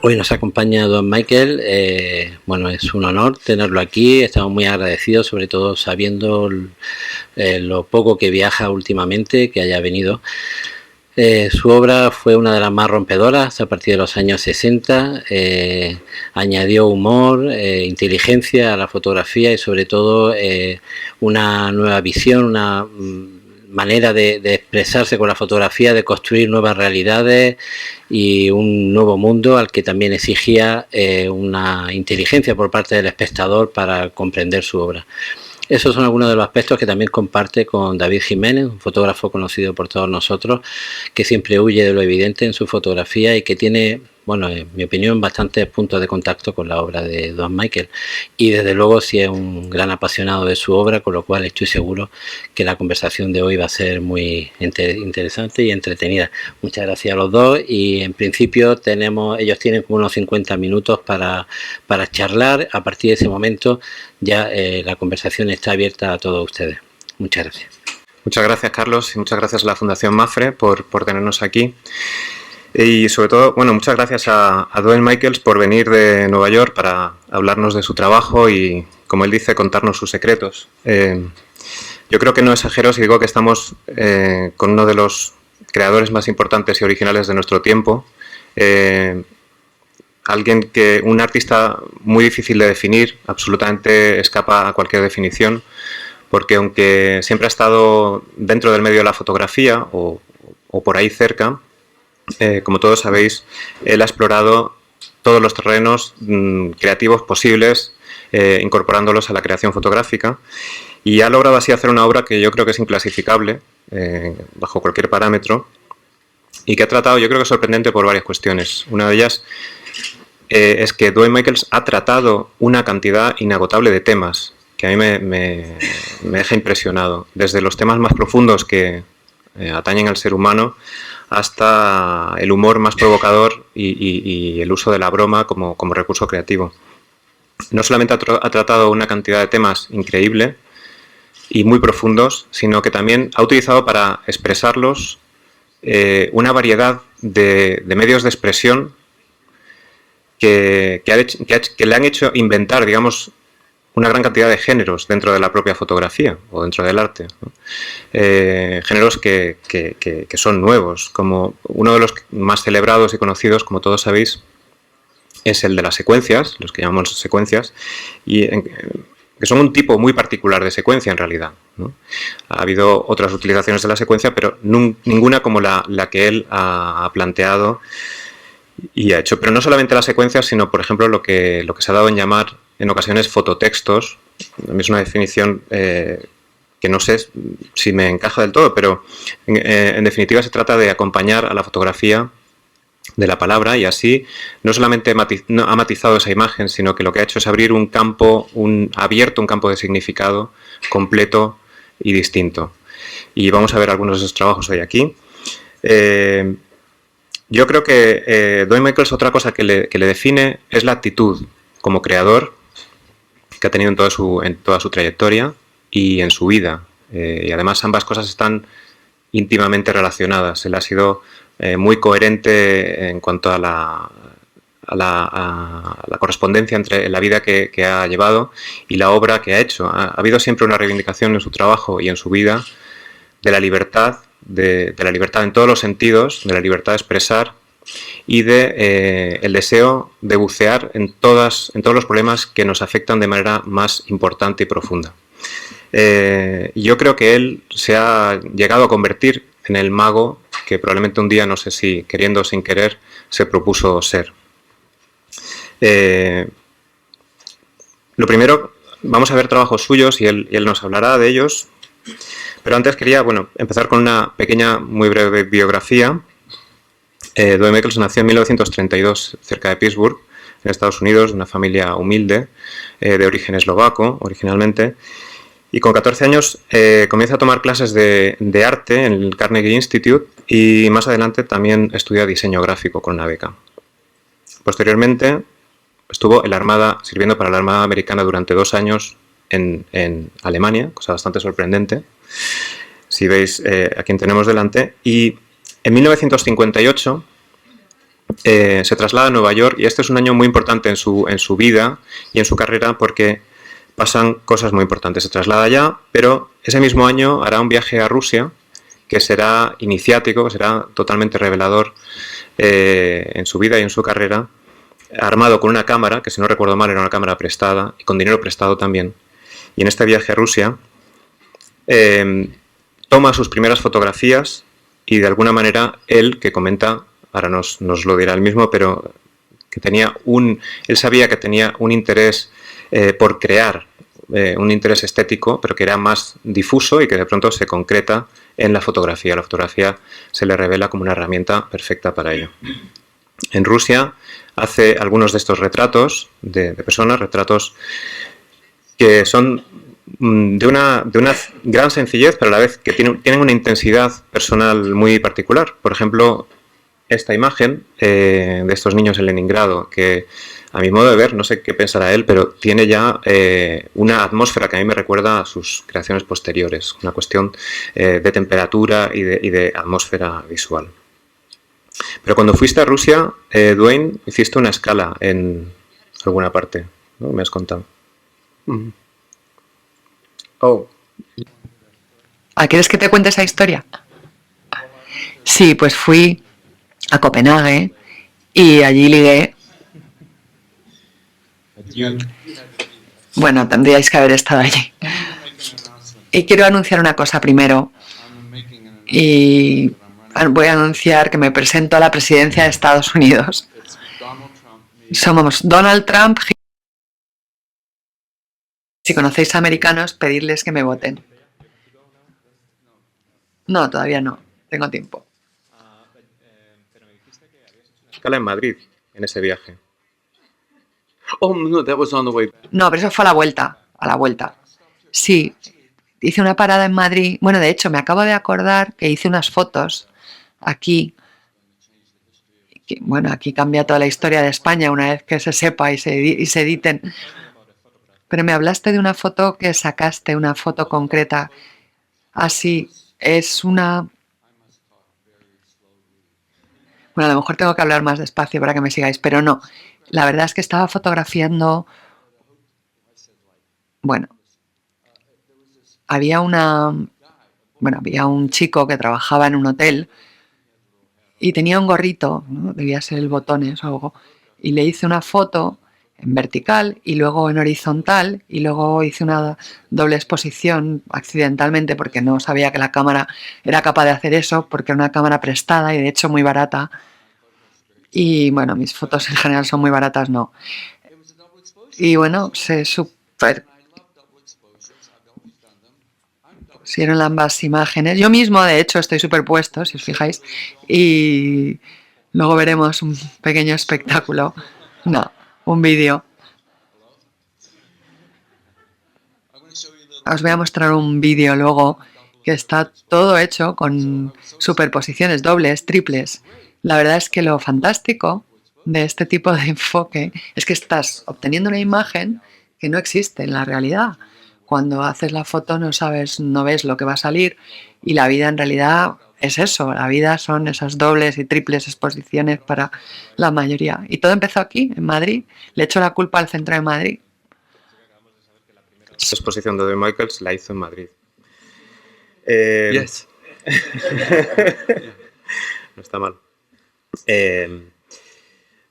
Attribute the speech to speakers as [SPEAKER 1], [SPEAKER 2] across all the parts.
[SPEAKER 1] Hoy nos acompaña don Michael. Bueno, es un honor tenerlo aquí. Estamos muy agradecidos, sobre todo sabiendo lo poco que viaja últimamente, que haya venido. Su obra fue una de las más rompedoras a partir de los años 60. Añadió humor, inteligencia a la fotografía y sobre todo una nueva visión, una manera de expresarse con la fotografía, de construir nuevas realidades y un nuevo mundo al que también exigía una inteligencia por parte del espectador para comprender su obra. Esos son algunos de los aspectos que también comparte con David Jiménez, un fotógrafo conocido por todos nosotros, que siempre huye de lo evidente en su fotografía y que tiene, bueno, en mi opinión, bastantes puntos de contacto con la obra de don Michael. Y desde luego sí es un gran apasionado de su obra, con lo cual estoy seguro que la conversación de hoy va a ser muy interesante y entretenida. Muchas gracias a los dos y en principio ellos tienen como unos 50 minutos para charlar. A partir de ese momento ya la conversación está abierta a todos ustedes. Muchas gracias.
[SPEAKER 2] Muchas gracias, Carlos, y muchas gracias a la Fundación Mapfre por tenernos aquí. Y sobre todo, bueno, muchas gracias a Dwayne Michaels por venir de Nueva York para hablarnos de su trabajo y, como él dice, contarnos sus secretos. Yo creo que no exagero si digo que estamos con uno de los creadores más importantes y originales de nuestro tiempo. Un artista muy difícil de definir, absolutamente escapa a cualquier definición, porque aunque siempre ha estado dentro del medio de la fotografía o por ahí cerca, como todos sabéis, él ha explorado todos los terrenos creativos posibles, incorporándolos a la creación fotográfica, y ha logrado así hacer una obra que yo creo que es inclasificable bajo cualquier parámetro y que ha tratado, yo creo que es sorprendente por varias cuestiones. Una de ellas es que Dwayne Michaels ha tratado una cantidad inagotable de temas que a mí me deja impresionado, desde los temas más profundos que atañen al ser humano hasta el humor más provocador y el uso de la broma como recurso creativo. No solamente ha tratado una cantidad de temas increíble y muy profundos, sino que también ha utilizado para expresarlos una variedad de medios de expresión que le han hecho inventar, digamos, una gran cantidad de géneros dentro de la propia fotografía o dentro del arte, ¿no? Géneros que son nuevos, como uno de los más celebrados y conocidos, como todos sabéis, es el de las secuencias, los que llamamos secuencias, que son un tipo muy particular de secuencia en realidad, ¿no? Ha habido otras utilizaciones de la secuencia, pero ninguna como la que él ha planteado y ha hecho. Pero no solamente las secuencias, sino por ejemplo lo que se ha dado en llamar en ocasiones fototextos. A mí es una definición que no sé si me encaja del todo, pero en definitiva se trata de acompañar a la fotografía de la palabra, y así no solamente ha matizado esa imagen, sino que lo que ha hecho es abrir ha abierto un campo de significado completo y distinto. Y vamos a ver algunos de esos trabajos hoy aquí. Yo creo que Dwayne Michaels, otra cosa que le define es la actitud como creador que ha tenido en toda su trayectoria y en su vida. Y además ambas cosas están íntimamente relacionadas. Él ha sido muy coherente en cuanto a la correspondencia entre la vida que ha llevado y la obra que ha hecho. Ha habido siempre una reivindicación en su trabajo y en su vida de la libertad, de la libertad en todos los sentidos, de la libertad de expresar y el deseo de bucear en todos los problemas que nos afectan de manera más importante y profunda. Yo creo que él se ha llegado a convertir en el mago que probablemente un día, no sé si queriendo o sin querer, se propuso ser. Lo primero, vamos a ver trabajos suyos y él nos hablará de ellos, pero antes quería empezar con una pequeña, muy breve biografía. Dwayne Michaels nació en 1932 cerca de Pittsburgh, en Estados Unidos, de una familia humilde, de origen eslovaco originalmente, y con 14 años comienza a tomar clases de arte en el Carnegie Institute y más adelante también estudia diseño gráfico con una beca. Posteriormente estuvo sirviendo para la Armada Americana durante 2 años en Alemania, cosa bastante sorprendente, si veis a quien tenemos delante, y en 1958 se traslada a Nueva York y este es un año muy importante en su vida y en su carrera porque pasan cosas muy importantes. Se traslada allá, pero ese mismo año hará un viaje a Rusia que será iniciático, que será totalmente revelador en su vida y en su carrera, armado con una cámara, que si no recuerdo mal era una cámara prestada, y con dinero prestado también. Y en este viaje a Rusia toma sus primeras fotografías y de alguna manera él, que comenta, ahora nos lo dirá él mismo, pero que él sabía que tenía un interés por crear, un interés estético, pero que era más difuso y que de pronto se concreta en la fotografía. La fotografía se le revela como una herramienta perfecta para ello. En Rusia hace algunos de estos retratos de personas, retratos que son de una gran sencillez, pero a la vez que tienen una intensidad personal muy particular. Por ejemplo, esta imagen de estos niños en Leningrado, que a mi modo de ver, no sé qué pensará él, pero tiene ya una atmósfera que a mí me recuerda a sus creaciones posteriores, una cuestión de temperatura y de atmósfera visual. Pero cuando fuiste a Rusia, Dwayne, hiciste una escala en alguna parte, ¿no? Me has contado.
[SPEAKER 3] Oh.
[SPEAKER 4] ¿Quieres que te cuente esa historia? Sí, pues fui a Copenhague y allí ligué. Bueno, tendríais que haber estado allí. Y quiero anunciar una cosa primero. Y voy a anunciar que me presento a la presidencia de Estados Unidos. Somos Donald Trump. Si conocéis a americanos, pedirles que me voten. No, todavía no. Tengo tiempo.
[SPEAKER 2] Escala en Madrid, en ese viaje.
[SPEAKER 3] Oh, no, that was on the way back.
[SPEAKER 4] No, pero eso fue a la vuelta. A la vuelta. Sí, hice una parada en Madrid. Bueno, de hecho, me acabo de acordar que hice unas fotos aquí. Bueno, aquí cambia toda la historia de España una vez que se sepa y se editen. Pero me hablaste de una foto que sacaste, una foto concreta. Así, es una... Bueno, a lo mejor tengo que hablar más despacio para que me sigáis, pero no. La verdad es que estaba fotografiando... Bueno, había un chico que trabajaba en un hotel y tenía un gorrito, ¿no? Debía ser el Botones o algo, y le hice una foto en vertical y luego en horizontal y luego hice una doble exposición accidentalmente porque no sabía que la cámara era capaz de hacer eso porque era una cámara prestada y de hecho muy barata. Y bueno, mis fotos en general son muy baratas, no. Y bueno, se pusieron ambas imágenes. Yo mismo, de hecho, estoy superpuesto, si os fijáis. Y luego veremos un pequeño espectáculo. No, un vídeo. Os voy a mostrar un vídeo luego que está todo hecho con superposiciones dobles, triples. La verdad es que lo fantástico de este tipo de enfoque es que estás obteniendo una imagen que no existe en la realidad. Cuando haces la foto no ves lo que va a salir y la vida en realidad es eso. La vida son esas dobles y triples exposiciones para la mayoría. Y todo empezó aquí, en Madrid. Le echo la culpa al centro de Madrid.
[SPEAKER 2] Esta exposición de Dwayne Michaels la hizo en Madrid.
[SPEAKER 3] Yes.
[SPEAKER 2] No está mal.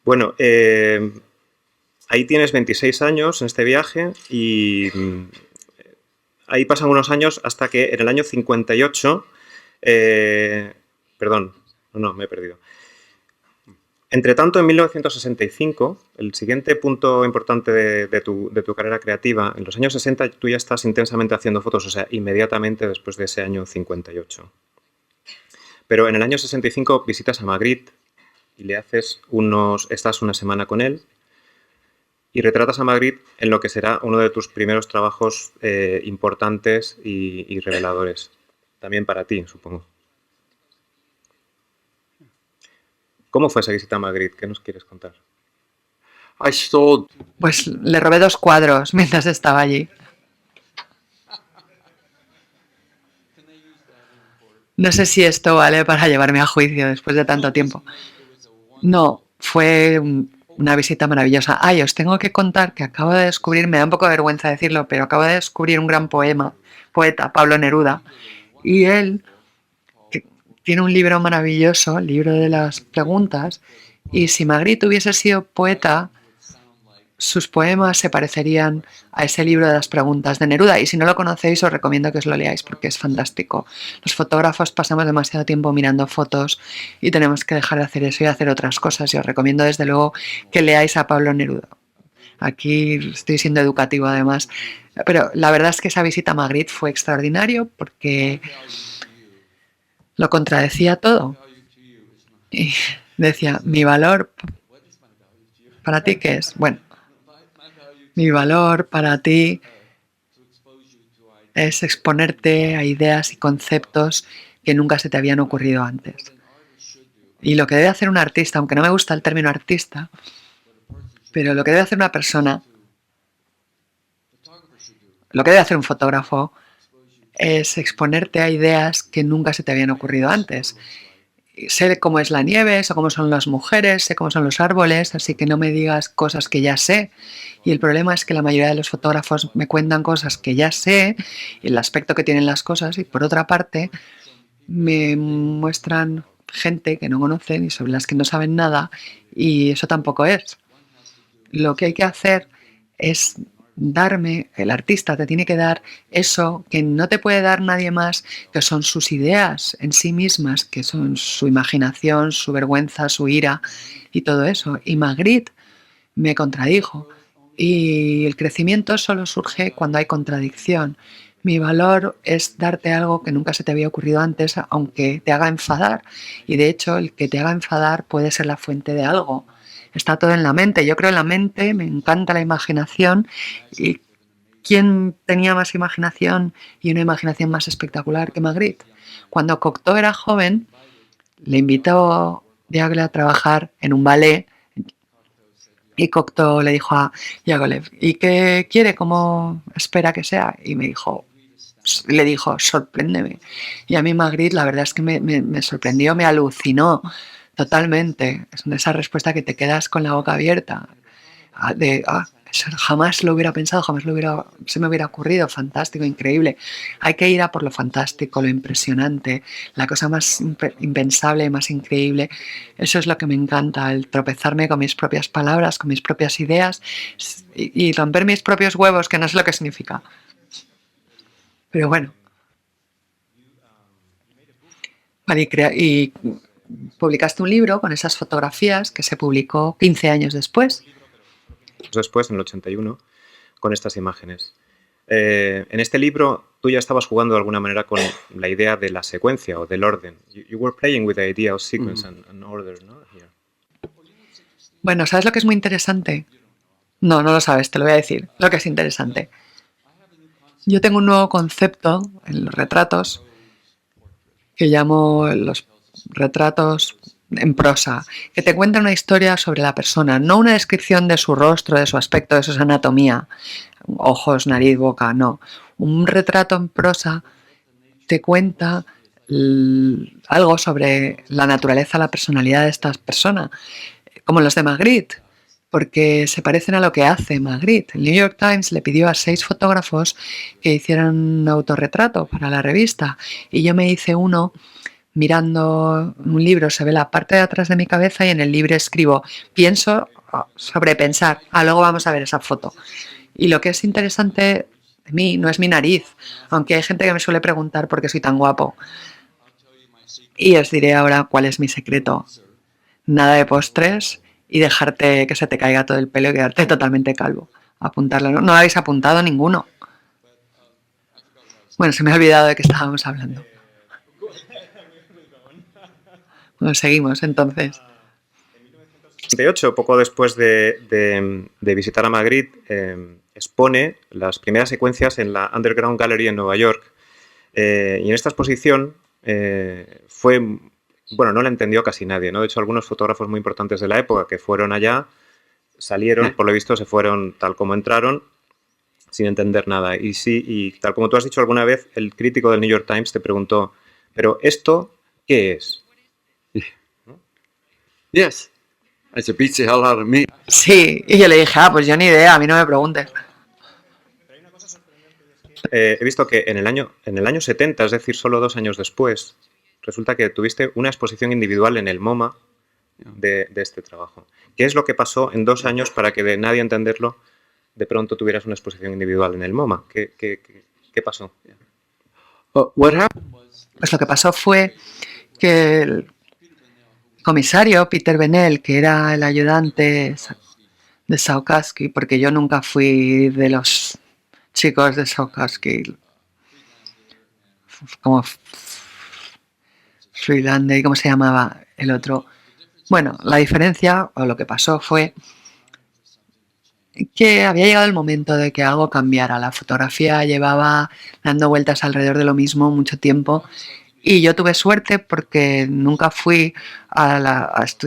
[SPEAKER 2] Bueno, ahí tienes 26 años en este viaje y ahí pasan unos años hasta que en el año 58... perdón, no, me he perdido. Entre tanto, en 1965, el siguiente punto importante de tu carrera creativa, en los años 60 tú ya estás intensamente haciendo fotos, o sea, inmediatamente después de ese año 58. Pero en el año 65 visitas a Magritte y estás una semana con él y retratas a Magritte en lo que será uno de tus primeros trabajos importantes y reveladores. También para ti, supongo. ¿Cómo fue esa visita a Magritte? ¿Qué nos quieres contar?
[SPEAKER 4] Pues le robé 2 cuadros mientras estaba allí. No sé si esto vale para llevarme a juicio después de tanto tiempo. No, fue una visita maravillosa. Ay, os tengo que contar que acabo de descubrir, me da un poco de vergüenza decirlo, pero acabo de descubrir un gran poeta, Pablo Neruda, y él tiene un libro maravilloso, el libro de las preguntas, y si Magritte hubiese sido poeta, sus poemas se parecerían a ese libro de las preguntas de Neruda, y si no lo conocéis os recomiendo que os lo leáis porque es fantástico. Los fotógrafos pasamos demasiado tiempo mirando fotos y tenemos que dejar de hacer eso y hacer otras cosas, y os recomiendo desde luego que leáis a Pablo Neruda. Aquí estoy siendo educativo además, pero la verdad es que esa visita a Magritte fue extraordinario porque lo contradecía todo y decía, mi valor para ti, ¿qué es? Bueno, mi valor para ti es exponerte a ideas y conceptos que nunca se te habían ocurrido antes. Y lo que debe hacer un artista, aunque no me gusta el término artista, pero lo que debe hacer una persona, lo que debe hacer un fotógrafo, es exponerte a ideas que nunca se te habían ocurrido antes. Sé cómo es la nieve, sé cómo son las mujeres, sé cómo son los árboles, así que no me digas cosas que ya sé. Y el problema es que la mayoría de los fotógrafos me cuentan cosas que ya sé, el aspecto que tienen las cosas, y por otra parte me muestran gente que no conocen y sobre las que no saben nada, y eso tampoco es. Lo que hay que hacer es darme, el artista te tiene que dar eso que no te puede dar nadie más, que son sus ideas en sí mismas, que son su imaginación, su vergüenza, su ira y todo eso. Y Magritte me contradijo. Y el crecimiento solo surge cuando hay contradicción. Mi valor es darte algo que nunca se te había ocurrido antes, aunque te haga enfadar. Y de hecho, el que te haga enfadar puede ser la fuente de algo. Está todo en la mente. Yo creo en la mente, me encanta la imaginación. ¿Y quién tenía más imaginación y una imaginación más espectacular que Magritte? Cuando Cocteau era joven, le invitó Diaghilev a trabajar en un ballet y Cocteau le dijo a Diaghilev, ¿y qué quiere? ¿Cómo espera que sea? Y le dijo, sorpréndeme. Y a mí Magritte la verdad es que me sorprendió, me alucinó totalmente. Es esa respuesta que te quedas con la boca abierta. Eso jamás lo hubiera pensado, se me hubiera ocurrido, fantástico, increíble. Hay que ir a por lo fantástico, lo impresionante, la cosa más impensable, más increíble. Eso es lo que me encanta, el tropezarme con mis propias palabras, con mis propias ideas y romper mis propios huevos, que no sé lo que significa. Pero bueno. Vale, y publicaste un libro con esas fotografías que se publicó 15 años después.
[SPEAKER 2] Después, en el 81, con estas imágenes. En este libro tú ya estabas jugando de alguna manera con la idea de la secuencia o del orden. You were playing with the idea of sequence and order, ¿no? Here.
[SPEAKER 4] Bueno, ¿sabes lo que es muy interesante? No, no lo sabes, te lo voy a decir. Lo que es interesante. Yo tengo un nuevo concepto en los retratos que llamo los retratos en prosa, que te cuentan una historia sobre la persona, no una descripción de su rostro, de su aspecto, de su anatomía, ojos, nariz, boca, no. Un retrato en prosa te cuenta algo sobre la naturaleza, la personalidad de esta persona, como los de Magritte, porque se parecen a lo que hace Magritte. El New York Times le pidió a 6 fotógrafos que hicieran un autorretrato para la revista y yo me hice uno mirando un libro, se ve la parte de atrás de mi cabeza y en el libro escribo, pienso sobre pensar, luego vamos a ver esa foto. Y lo que es interesante de mí no es mi nariz, aunque hay gente que me suele preguntar por qué soy tan guapo. Y os diré ahora cuál es mi secreto. Nada de postres y dejarte que se te caiga todo el pelo y quedarte totalmente calvo. Apuntarlo, ¿no? No lo habéis apuntado ninguno. Bueno, se me ha olvidado de qué estábamos hablando. Bueno, seguimos entonces.
[SPEAKER 2] En 1988, poco después de visitar a Magritte, expone las primeras secuencias en la Underground Gallery en Nueva York. Y en esta exposición no la entendió casi nadie, ¿no? De hecho, algunos fotógrafos muy importantes de la época que fueron allá, salieron, por lo visto, se fueron tal como entraron, sin entender nada. Y tal como tú has dicho alguna vez, el crítico del New York Times te preguntó, ¿pero esto qué es?
[SPEAKER 3] Yes. I said, beats the hell out of me.
[SPEAKER 4] Sí, y yo le dije, pues yo ni idea, a mí no me preguntes.
[SPEAKER 2] He visto que en el año 70, es decir, solo 2 años después, resulta que tuviste una exposición individual en el MoMA de este trabajo. ¿Qué es lo que pasó en 2 años para que, de nadie entenderlo, de pronto tuvieras una exposición individual en el MoMA? ¿Qué pasó?
[SPEAKER 3] What happened?
[SPEAKER 4] Pues lo que pasó fue que el comisario Peter Benell, que era el ayudante de Saukowski, porque yo nunca fui de los chicos de Saukowski, como Freelander, ¿cómo se llamaba el otro? Bueno, la diferencia, o lo que pasó fue que había llegado el momento de que algo cambiara. La fotografía llevaba dando vueltas alrededor de lo mismo mucho tiempo y yo tuve suerte porque nunca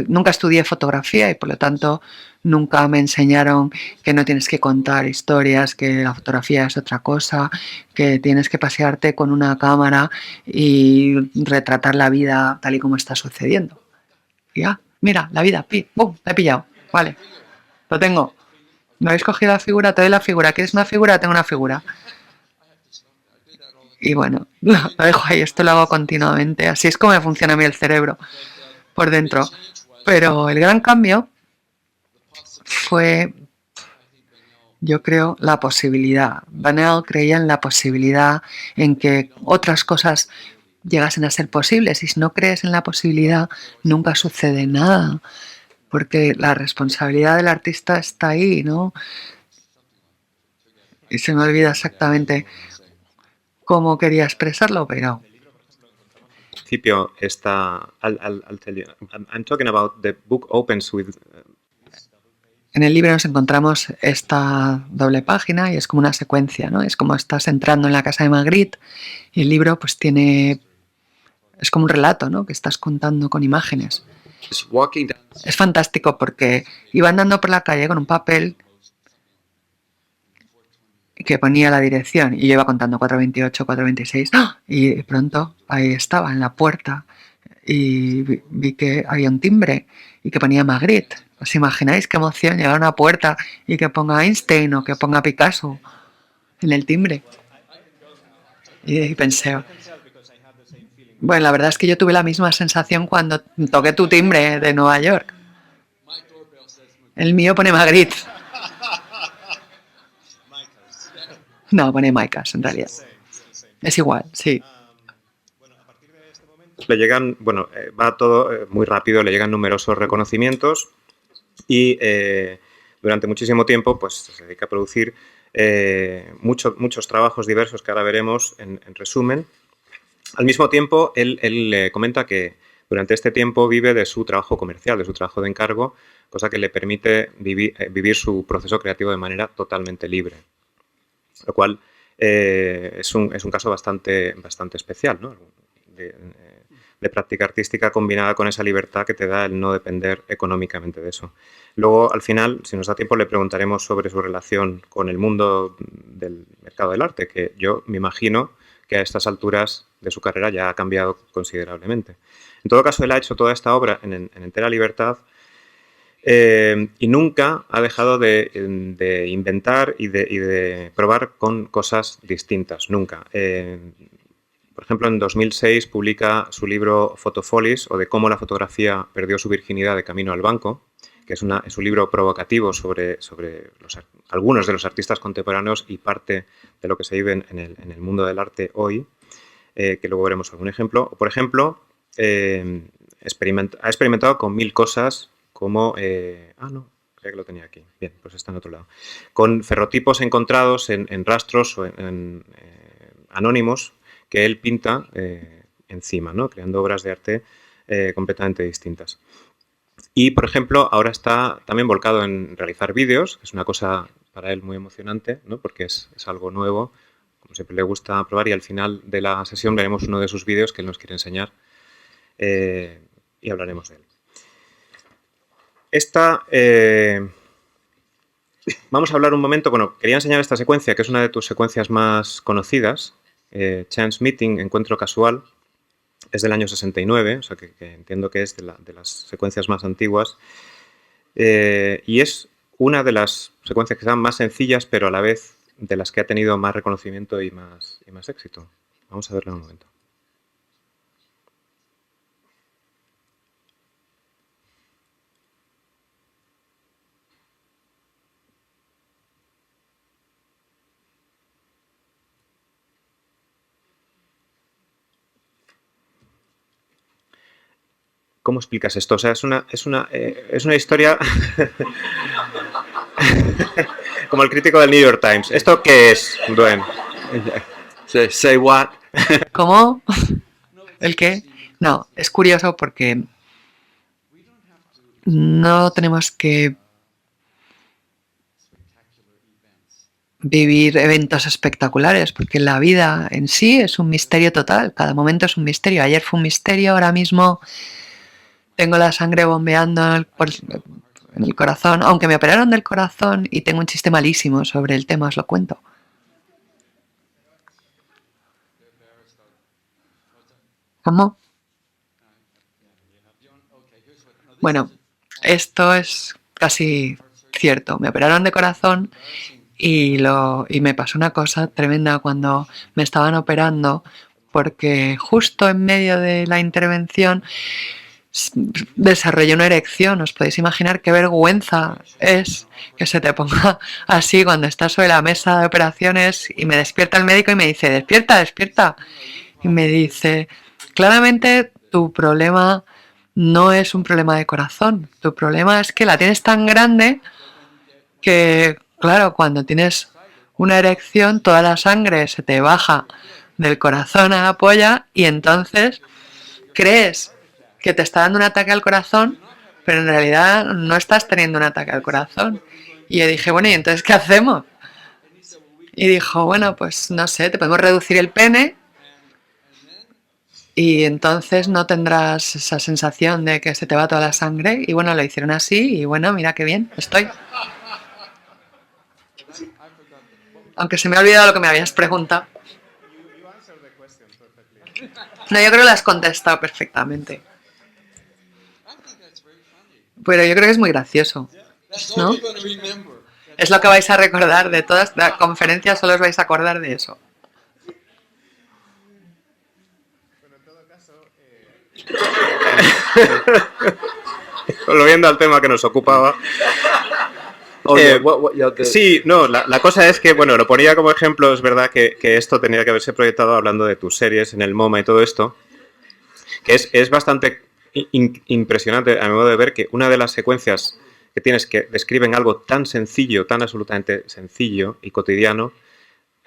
[SPEAKER 4] nunca estudié fotografía y por lo tanto nunca me enseñaron que no tienes que contar historias, que la fotografía es otra cosa, que tienes que pasearte con una cámara y retratar la vida tal y como está sucediendo. Y mira, la vida, ¡pum! La he pillado. Vale, lo tengo. ¿No habéis cogido la figura? Te doy la figura. ¿Quieres una figura? Tengo una figura. Y bueno, lo dejo ahí. Esto lo hago continuamente. Así es como me funciona a mí el cerebro por dentro. Pero el gran cambio fue, yo creo, la posibilidad. Benell creía en la posibilidad, en que otras cosas llegasen a ser posibles. Y si no crees en la posibilidad, nunca sucede nada. Porque la responsabilidad del artista está ahí, ¿no? Y se me olvida exactamente cómo quería expresarlo, pero...
[SPEAKER 2] Al principio está... I'll tell you. I'm talking about the book opens with...
[SPEAKER 4] En el libro nos encontramos esta doble página y es como una secuencia, ¿no? Es como estás entrando en la casa de Magritte y el libro pues tiene... Es como un relato, ¿no? Que estás contando con imágenes. Es fantástico porque iba andando por la calle con un papel que ponía la dirección y yo iba contando 428, 426 y de pronto ahí estaba en la puerta y vi que había un timbre y que ponía Magritte. ¿Os imagináis qué emoción llegar a una puerta y que ponga Einstein o que ponga Picasso en el timbre? Y pensé, bueno, la verdad es que yo tuve la misma sensación cuando toqué tu timbre de Nueva York. El mío pone Magritte. No, pone Maicas en realidad. Es igual, sí.
[SPEAKER 2] Le llegan, bueno, va todo muy rápido, le llegan numerosos reconocimientos y durante muchísimo tiempo pues se dedica a producir muchos trabajos diversos que ahora veremos en resumen. Al mismo tiempo, él comenta que durante este tiempo vive de su trabajo comercial, de su trabajo de encargo, cosa que le permite vivir su proceso creativo de manera totalmente libre. Lo cual es un caso bastante especial, ¿no? De práctica artística combinada con esa libertad que te da el no depender económicamente de eso. Luego, al final, si nos da tiempo, le preguntaremos sobre su relación con el mundo del mercado del arte, que yo me imagino que a estas alturas de su carrera ya ha cambiado considerablemente. En todo caso, él ha hecho toda esta obra en entera libertad y nunca ha dejado de inventar y de probar con cosas distintas, nunca. Por ejemplo, en 2006 publica su libro Photofolies, o de cómo la fotografía perdió su virginidad de camino al banco, que es un libro provocativo sobre algunos de los artistas contemporáneos y parte de lo que se vive en el mundo del arte hoy, que luego veremos algún ejemplo. Por ejemplo, ha experimentado con 1000 cosas como... no, creía que lo tenía aquí. Bien, pues está en otro lado. Con ferrotipos encontrados en rastros o en anónimos que él pinta encima, ¿no? Creando obras de arte completamente distintas. Y, por ejemplo, ahora está también volcado en realizar vídeos, que es una cosa para él muy emocionante, ¿no? Porque es algo nuevo, como siempre le gusta probar, y al final de la sesión veremos uno de sus vídeos que él nos quiere enseñar y hablaremos de él. Vamos a hablar un momento, bueno, quería enseñar esta secuencia, que es una de tus secuencias más conocidas, Chance Meeting, Encuentro Casual, es del año 69, o sea que entiendo que es de las secuencias más antiguas. Y es una de las secuencias que son más sencillas, pero a la vez de las que ha tenido más reconocimiento y más éxito. Vamos a verla un momento. ¿Cómo explicas esto? O sea, es una historia como el crítico del New York Times. ¿Esto qué es, Duen?
[SPEAKER 3] Say what?
[SPEAKER 4] ¿Cómo? ¿El qué? No, es curioso porque no tenemos que vivir eventos espectaculares, porque la vida en sí es un misterio total, cada momento es un misterio. Ayer fue un misterio, ahora mismo tengo la sangre bombeando en el corazón, aunque me operaron del corazón y tengo un chiste malísimo sobre el tema, os lo cuento. ¿Cómo? Bueno, esto es casi cierto. Me operaron de corazón y me pasó una cosa tremenda cuando me estaban operando, porque justo en medio de la intervención desarrollé una erección. Os podéis imaginar qué vergüenza es que se te ponga así cuando estás sobre la mesa de operaciones y me despierta el médico y me dice, despierta, despierta. Y me dice, claramente tu problema no es un problema de corazón, tu problema es que la tienes tan grande que, claro, cuando tienes una erección, toda la sangre se te baja del corazón a la polla y entonces crees que te está dando un ataque al corazón, pero en realidad no estás teniendo un ataque al corazón. Y yo dije, bueno, ¿y entonces qué hacemos? Y dijo, bueno, pues no sé, te podemos reducir el pene y entonces no tendrás esa sensación de que se te va toda la sangre. Y bueno, lo hicieron así y bueno, mira qué bien estoy. Aunque se me ha olvidado lo que me habías preguntado. No, yo creo que lo has contestado perfectamente. Pero yo creo que es muy gracioso, ¿no? Es lo que vais a recordar de todas las conferencias, solo os vais a acordar de eso.
[SPEAKER 2] Volviendo al tema que nos ocupaba. Sí, no, la cosa es que, bueno, lo ponía como ejemplo, es verdad que esto tenía que haberse proyectado hablando de tus series en el MoMA y todo esto, que es bastante impresionante a mi modo de ver que una de las secuencias que tienes que describen algo tan sencillo, tan absolutamente sencillo y cotidiano,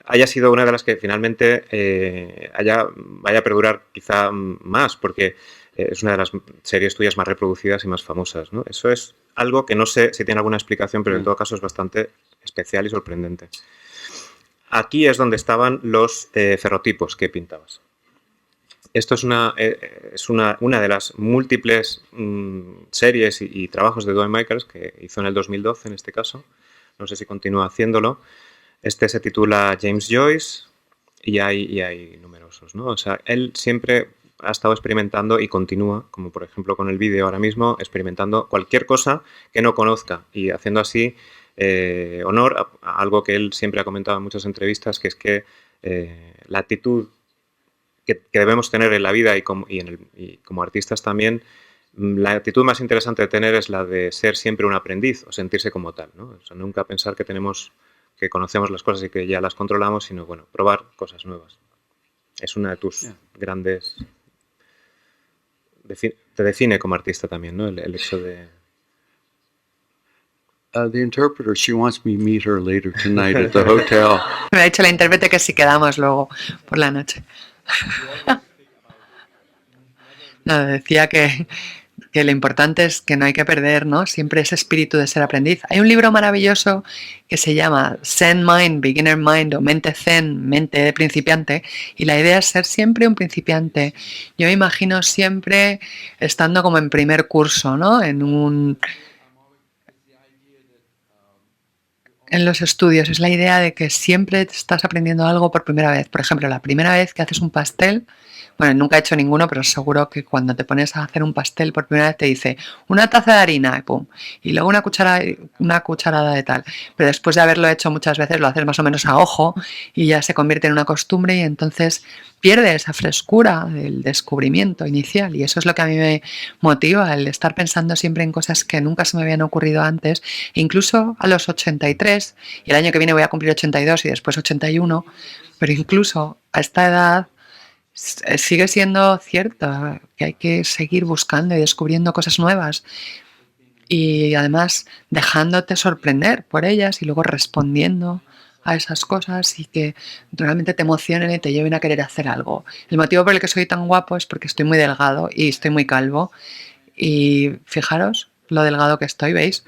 [SPEAKER 2] haya sido una de las que finalmente vaya a perdurar quizá más, porque es una de las series tuyas más reproducidas y más famosas, ¿no? Eso es algo que no sé si tiene alguna explicación, pero en todo caso es bastante especial y sorprendente. Aquí es donde estaban los ferrotipos que pintabas. Esto es una de las múltiples series y trabajos de Dwayne Michaels que hizo en el 2012 en este caso. No sé si continúa haciéndolo. Este se titula James Joyce y hay numerosos, ¿no? O sea, él siempre ha estado experimentando y continúa, como por ejemplo con el vídeo ahora mismo, experimentando cualquier cosa que no conozca y haciendo así honor a algo que él siempre ha comentado en muchas entrevistas, que es que la actitud que debemos tener en la vida y como artistas también, la actitud más interesante de tener es la de ser siempre un aprendiz o sentirse como tal, ¿no? O sea, nunca pensar que conocemos las cosas y que ya las controlamos, sino, bueno, probar cosas nuevas. Es una de tus grandes... te define como artista también, ¿no? El hecho de...
[SPEAKER 3] The interpreter, she wants me to meet her later tonight at the hotel.
[SPEAKER 4] Me ha dicho la intérprete que si quedamos luego por la noche. No, decía que lo importante es que no hay que perder, ¿no? Siempre ese espíritu de ser aprendiz. Hay un libro maravilloso que se llama Zen Mind, Beginner Mind o Mente Zen, Mente de principiante, y la idea es ser siempre un principiante. Yo me imagino siempre estando como en primer curso, ¿no? en los estudios es la idea de que siempre estás aprendiendo algo por primera vez. Por ejemplo, la primera vez que haces un pastel, bueno, nunca he hecho ninguno, pero seguro que cuando te pones a hacer un pastel por primera vez te dice una taza de harina, y pum, y luego una cucharada de tal. Pero después de haberlo hecho muchas veces lo haces más o menos a ojo y ya se convierte en una costumbre y entonces pierde esa frescura del descubrimiento inicial. Y eso es lo que a mí me motiva, el estar pensando siempre en cosas que nunca se me habían ocurrido antes, incluso a los 83, y el año que viene voy a cumplir 82 y después 81, pero incluso a esta edad sigue siendo cierto que hay que seguir buscando y descubriendo cosas nuevas y además dejándote sorprender por ellas y luego respondiendo a esas cosas y que realmente te emocionen y te lleven a querer hacer algo. El motivo por el que soy tan guapo es porque estoy muy delgado y estoy muy calvo y fijaros lo delgado que estoy, ¿veis?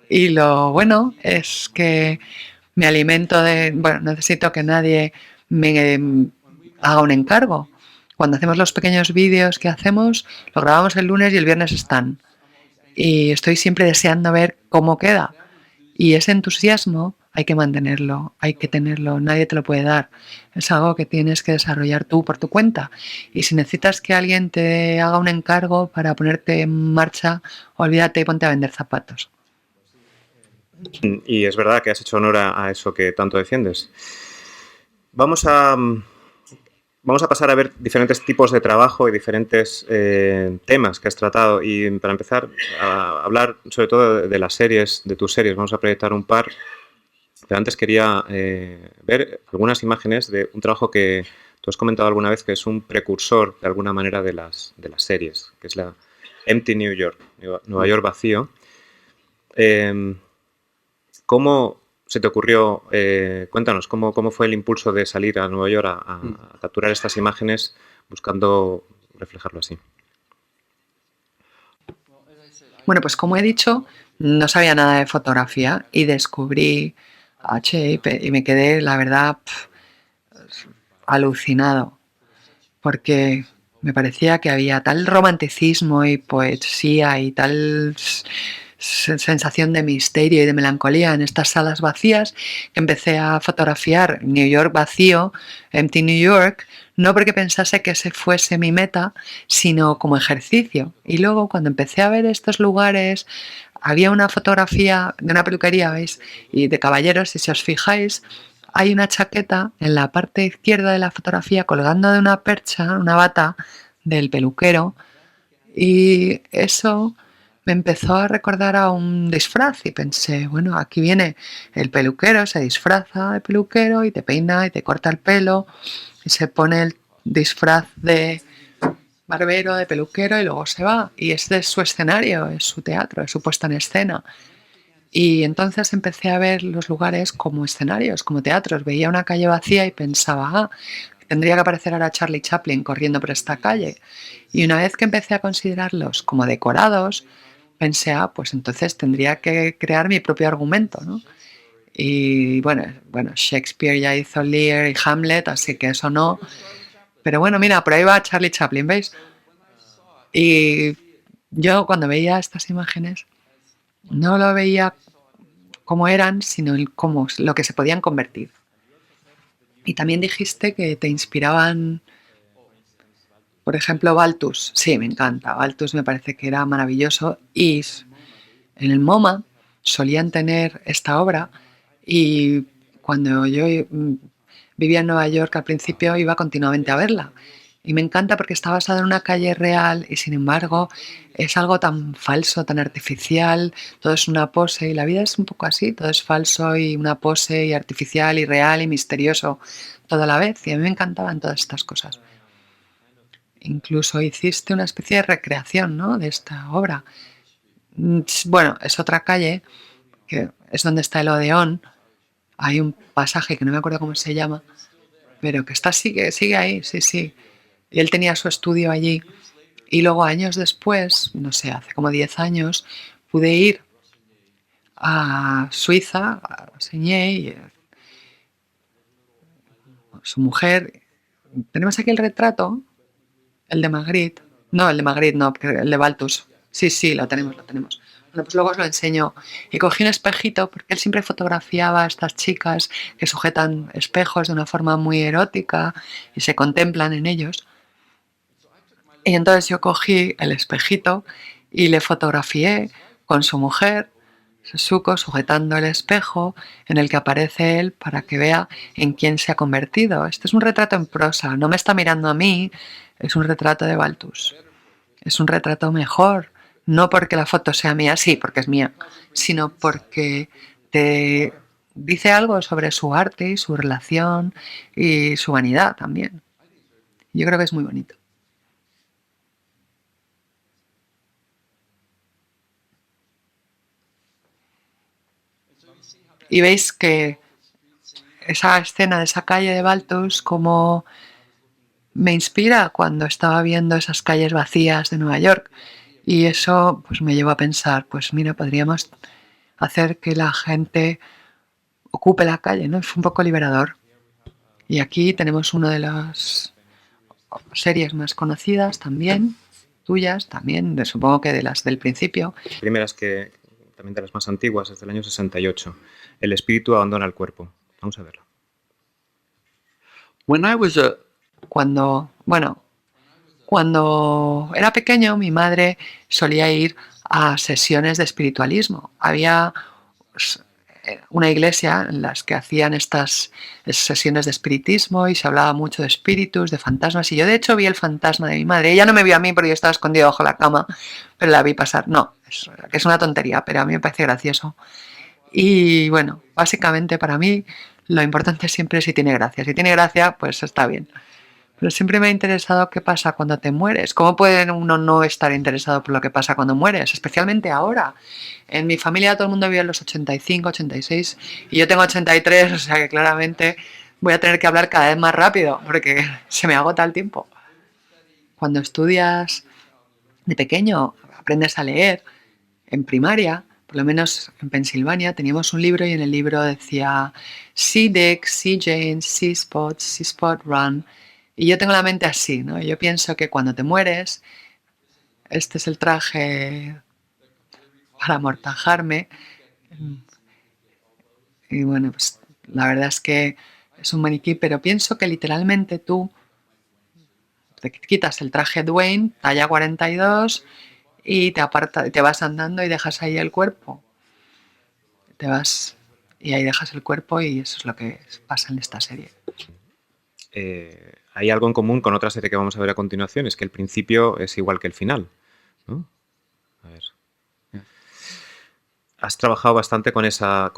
[SPEAKER 4] Y lo bueno es que me alimento de, bueno, necesito que nadie me haga un encargo. Cuando hacemos los pequeños vídeos que hacemos, lo grabamos el lunes y el viernes están. Y estoy siempre deseando ver cómo queda. Y ese entusiasmo hay que mantenerlo, hay que tenerlo, nadie te lo puede dar. Es algo que tienes que desarrollar tú por tu cuenta. Y si necesitas que alguien te haga un encargo para ponerte en marcha, olvídate y ponte a vender zapatos.
[SPEAKER 2] Y es verdad que has hecho honor a eso que tanto defiendes. Vamos a pasar a ver diferentes tipos de trabajo y diferentes temas que has tratado. Y para empezar a hablar sobre todo de las series, de tus series, vamos a proyectar un par. Pero antes quería ver algunas imágenes de un trabajo que tú has comentado alguna vez que es un precursor de alguna manera de las series, que es la Empty New York, Nueva York vacío. ¿Cómo se te ocurrió, cuéntanos, cómo fue el impulso de salir a Nueva York a capturar estas imágenes buscando reflejarlo así?
[SPEAKER 4] Bueno, pues como he dicho, no sabía nada de fotografía y descubrí HIP y me quedé, la verdad, alucinado, porque me parecía que había tal romanticismo y poesía y tal sensación de misterio y de melancolía en estas salas vacías que empecé a fotografiar New York vacío, Empty New York, no porque pensase que ese fuese mi meta, sino como ejercicio. Y luego cuando empecé a ver estos lugares, había una fotografía de una peluquería, ¿veis? Y de caballeros, y si os fijáis, hay una chaqueta en la parte izquierda de la fotografía colgando de una percha, una bata del peluquero, y eso me empezó a recordar a un disfraz y pensé, bueno, aquí viene el peluquero, se disfraza de peluquero y te peina y te corta el pelo y se pone el disfraz de barbero, de peluquero y luego se va. Y este es su escenario, es su teatro, es su puesta en escena. Y entonces empecé a ver los lugares como escenarios, como teatros. Veía una calle vacía y pensaba, tendría que aparecer ahora Charlie Chaplin corriendo por esta calle. Y una vez que empecé a considerarlos como decorados, pensé, pues entonces tendría que crear mi propio argumento, ¿no? Y bueno, Shakespeare ya hizo Lear y Hamlet, así que eso no. Pero bueno, mira, por ahí va Charlie Chaplin, ¿veis? Y yo cuando veía estas imágenes no lo veía como eran, sino como lo que se podían convertir. Y también dijiste que te inspiraban, por ejemplo, Balthus. Sí, me encanta. Balthus me parece que era maravilloso. Y en el MoMA solían tener esta obra y cuando yo vivía en Nueva York al principio iba continuamente a verla. Y me encanta porque está basada en una calle real y sin embargo es algo tan falso, tan artificial, todo es una pose y la vida es un poco así, todo es falso y una pose y artificial y real y misterioso toda a la vez y a mí me encantaban todas estas cosas. Incluso hiciste una especie de recreación, ¿no?, de esta obra. Bueno, es otra calle, que es donde está el Odeón. Hay un pasaje que no me acuerdo cómo se llama, pero que sigue ahí, sí, sí. Y él tenía su estudio allí. Y luego años después, no sé, hace como 10 años, pude ir a Suiza, a Señé, y su mujer. Tenemos aquí el retrato, el de Magritte. No, el de Magritte no, el de Balthus. Sí, sí, lo tenemos. Bueno, pues luego os lo enseño. Y cogí un espejito, porque él siempre fotografiaba a estas chicas que sujetan espejos de una forma muy erótica y se contemplan en ellos. Y entonces yo cogí el espejito y le fotografié con su mujer, Suzuko, sujetando el espejo en el que aparece él para que vea en quién se ha convertido. Este es un retrato en prosa, no me está mirando a mí, es un retrato de Balthus. Es un retrato mejor, no porque la foto sea mía, sí, porque es mía, sino porque te dice algo sobre su arte y su relación y su vanidad también. Yo creo que es muy bonito. Y veis que esa escena de esa calle de Balthus como me inspira cuando estaba viendo esas calles vacías de Nueva York. Y eso pues me llevó a pensar, pues mira, podríamos hacer que la gente ocupe la calle, ¿no? Es un poco liberador. Y aquí tenemos una de las series más conocidas también, tuyas, también, supongo que de las del principio.
[SPEAKER 2] Primeras que, también de las más antiguas, es del año 68. El espíritu abandona el cuerpo. Vamos a verlo.
[SPEAKER 3] When I was a
[SPEAKER 4] Cuando era pequeño, mi madre solía ir a sesiones de espiritualismo. Había una iglesia en las que hacían estas sesiones de espiritismo y se hablaba mucho de espíritus, de fantasmas. Y yo, de hecho, vi el fantasma de mi madre. Ella no me vio a mí porque yo estaba escondido bajo la cama, pero la vi pasar. No, es una tontería, pero a mí me parece gracioso. Y bueno, básicamente para mí lo importante siempre es si tiene gracia. Si tiene gracia, pues está bien. Pero siempre me ha interesado qué pasa cuando te mueres. ¿Cómo puede uno no estar interesado por lo que pasa cuando mueres? Especialmente ahora. En mi familia todo el mundo vive en los 85, 86 y yo tengo 83, o sea que claramente voy a tener que hablar cada vez más rápido porque se me agota el tiempo. Cuando estudias de pequeño, aprendes a leer en primaria, por lo menos en Pensilvania, teníamos un libro y en el libro decía Sea Dick, Sea Jane, Sea Spot, Sea Spot Run. Y yo tengo la mente así, ¿no? Yo pienso que cuando te mueres, este es el traje para amortajarme. Y bueno, pues la verdad es que es un maniquí, pero pienso que literalmente tú te quitas el traje Dwayne, talla 42, y te vas andando y dejas ahí el cuerpo. Te vas y ahí dejas el cuerpo y eso es lo que pasa en esta serie.
[SPEAKER 2] Hay algo en común con otra serie que vamos a ver a continuación, es que el principio es igual que el final, ¿no? A ver. Has trabajado bastante con esta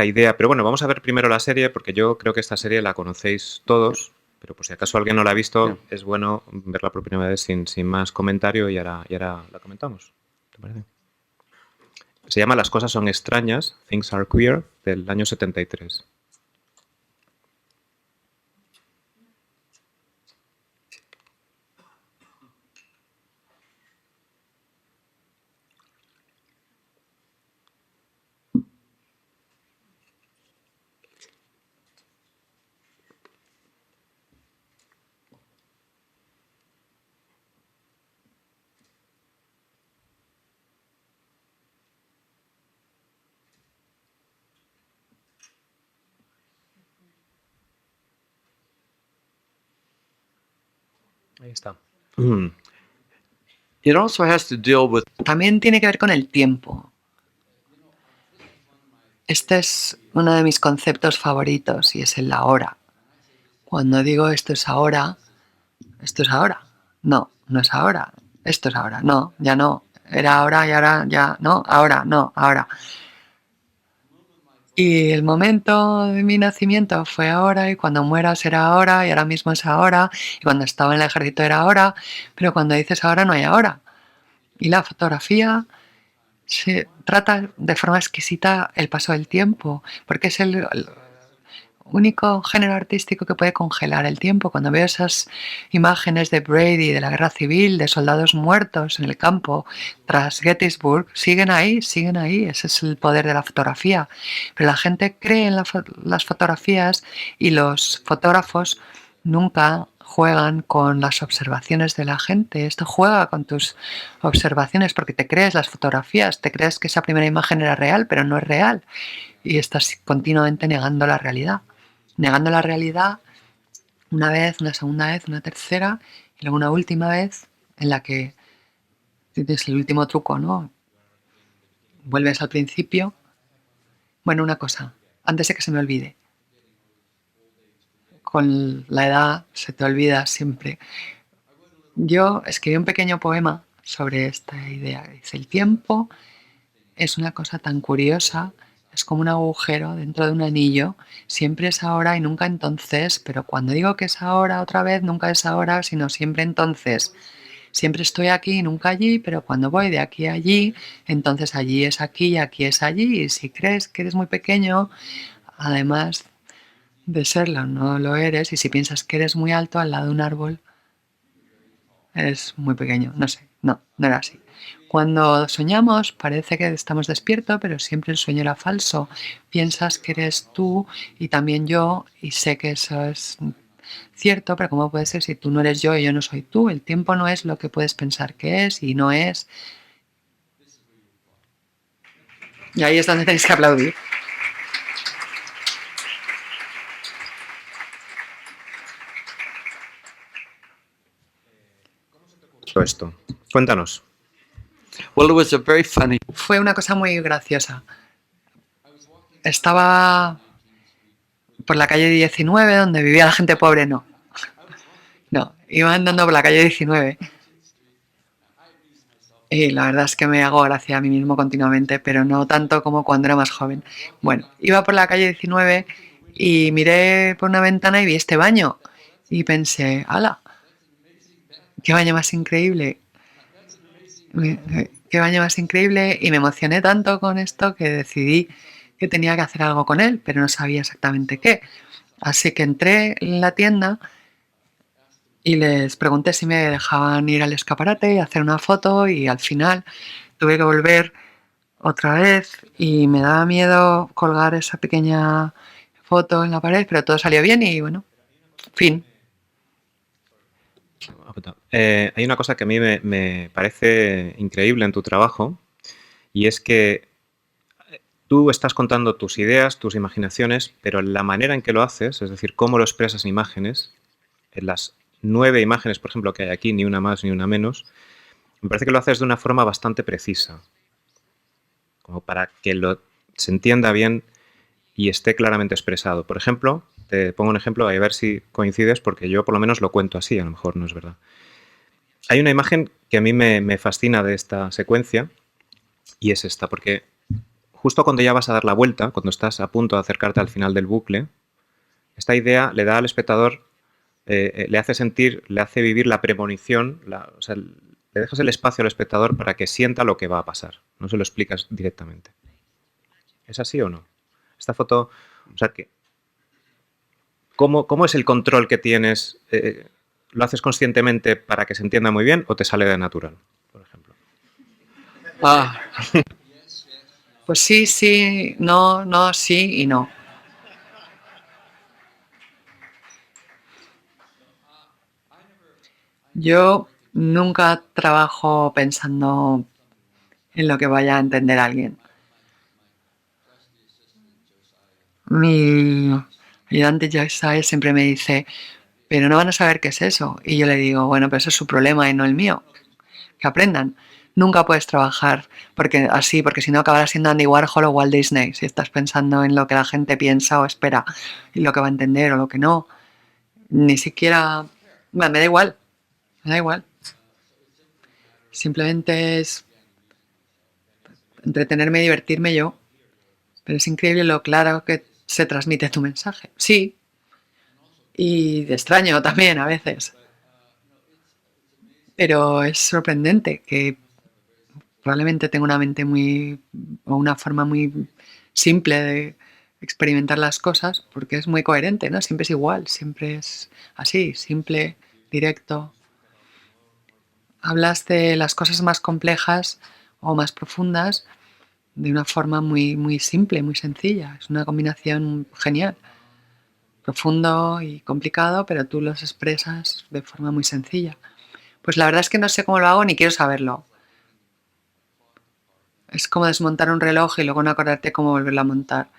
[SPEAKER 2] idea, pero bueno, vamos a ver primero la serie, porque yo creo que esta serie la conocéis todos, pero por si acaso alguien no la ha visto, es bueno verla por primera vez sin más comentario y ahora la comentamos. ¿Te parece? Se llama Las cosas son extrañas, Things Are Queer, del año 73. Ahí está.
[SPEAKER 3] it also has to deal with
[SPEAKER 4] También tiene que ver con el tiempo. Este es uno de mis conceptos favoritos y es el ahora. Cuando digo esto es ahora. No, no es ahora. Esto es ahora. No, ya no. Era ahora y ahora ya no. Ahora, no, ahora. Y el momento de mi nacimiento fue ahora y cuando muera será ahora y ahora mismo es ahora y cuando estaba en el ejército era ahora, pero cuando dices ahora no hay ahora. Y la fotografía se trata de forma exquisita el paso del tiempo, porque es el único género artístico que puede congelar el tiempo. Cuando veo esas imágenes de Brady, de la guerra civil, de soldados muertos en el campo tras Gettysburg, siguen ahí, ese es el poder de la fotografía. Pero la gente cree en las fotografías y los fotógrafos nunca juegan con las observaciones de la gente. Esto juega con tus observaciones porque te crees las fotografías, te crees que esa primera imagen era real, pero no es real. Y estás continuamente negando la realidad. Negando la realidad una vez, una segunda vez, una tercera y luego una última vez en la que tienes el último truco, ¿no? Vuelves al principio. Bueno, una cosa, antes de que se me olvide. Con la edad se te olvida siempre. Yo escribí un pequeño poema sobre esta idea. Dice, el tiempo es una cosa tan curiosa, es como un agujero dentro de un anillo. Siempre es ahora y nunca entonces, pero cuando digo que es ahora otra vez, nunca es ahora, sino siempre entonces. Siempre estoy aquí y nunca allí, pero cuando voy de aquí a allí, entonces allí es aquí y aquí es allí. Y si crees que eres muy pequeño, además de serlo, no lo eres. Y si piensas que eres muy alto al lado de un árbol, eres muy pequeño. No sé, no era así. Cuando soñamos parece que estamos despiertos, pero siempre el sueño era falso. Piensas que eres tú y también yo, y sé que eso es cierto, pero ¿cómo puede ser si tú no eres yo y yo no soy tú? El tiempo no es lo que puedes pensar que es y no es. Y ahí es donde tenéis que aplaudir.
[SPEAKER 2] Todo esto. Cuéntanos.
[SPEAKER 3] Well, it was a very funny.
[SPEAKER 4] Fue una cosa muy graciosa. Estaba por la calle 19, donde vivía la gente pobre, no. No, iba andando por la calle 19. Y la verdad es que me hago gracia a mí mismo continuamente, pero no tanto como cuando era más joven. Bueno, iba por la calle 19 y miré por una ventana y vi este baño. Y pensé, ¡hala! ¡Qué baño más increíble! ¡Qué baño más increíble! Y me emocioné tanto con esto que decidí que tenía que hacer algo con él, pero no sabía exactamente qué. Así que entré en la tienda y les pregunté si me dejaban ir al escaparate y hacer una foto, y al final tuve que volver otra vez y me daba miedo colgar esa pequeña foto en la pared, pero todo salió bien y bueno, fin.
[SPEAKER 2] Hay una cosa que a mí me parece increíble en tu trabajo, y es que tú estás contando tus ideas, tus imaginaciones, pero la manera en que lo haces, es decir, cómo lo expresas en imágenes, en las 9 imágenes, por ejemplo, que hay aquí, ni una más ni una menos, me parece que lo haces de una forma bastante precisa, como para que se entienda bien y esté claramente expresado. Por ejemplo, te pongo un ejemplo, a ver si coincides, porque yo por lo menos lo cuento así, a lo mejor no es verdad. Hay una imagen que a mí me fascina de esta secuencia, y es esta, porque justo cuando ya vas a dar la vuelta, cuando estás a punto de acercarte al final del bucle, esta idea le da al espectador, le hace sentir, le hace vivir la premonición, o sea, le dejas el espacio al espectador para que sienta lo que va a pasar, no se lo explicas directamente. ¿Es así o no? Esta foto, o sea, ¿cómo es el control que tienes? ¿Lo haces conscientemente para que se entienda muy bien o te sale de natural, por ejemplo?
[SPEAKER 4] Pues sí, sí, no, no, sí y no. Yo nunca trabajo pensando en lo que vaya a entender alguien. Mi ayudante Josiah siempre me dice, pero no van a saber qué es eso. Y yo le digo, bueno, pero ese es su problema y no el mío. Que aprendan. Nunca puedes trabajar porque si no acabarás siendo Andy Warhol o Walt Disney. Si estás pensando en lo que la gente piensa o espera y lo que va a entender o lo que no. Ni siquiera... Bueno, me da igual. Me da igual. Simplemente es entretenerme y divertirme yo. Pero es increíble lo claro que se transmite tu mensaje. Sí. Y de extraño también a veces. Pero es sorprendente que probablemente tengo una mente o una forma muy simple de experimentar las cosas, porque es muy coherente, ¿no? Siempre es igual, siempre es así, simple, directo. Hablas de las cosas más complejas o más profundas de una forma muy, muy simple, muy sencilla. Es una combinación genial. profundo y complicado, pero tú los expresas de forma muy sencilla. Pues la verdad es que no sé cómo lo hago ni quiero saberlo. Es como desmontar un reloj y luego no acordarte cómo volverlo a montar.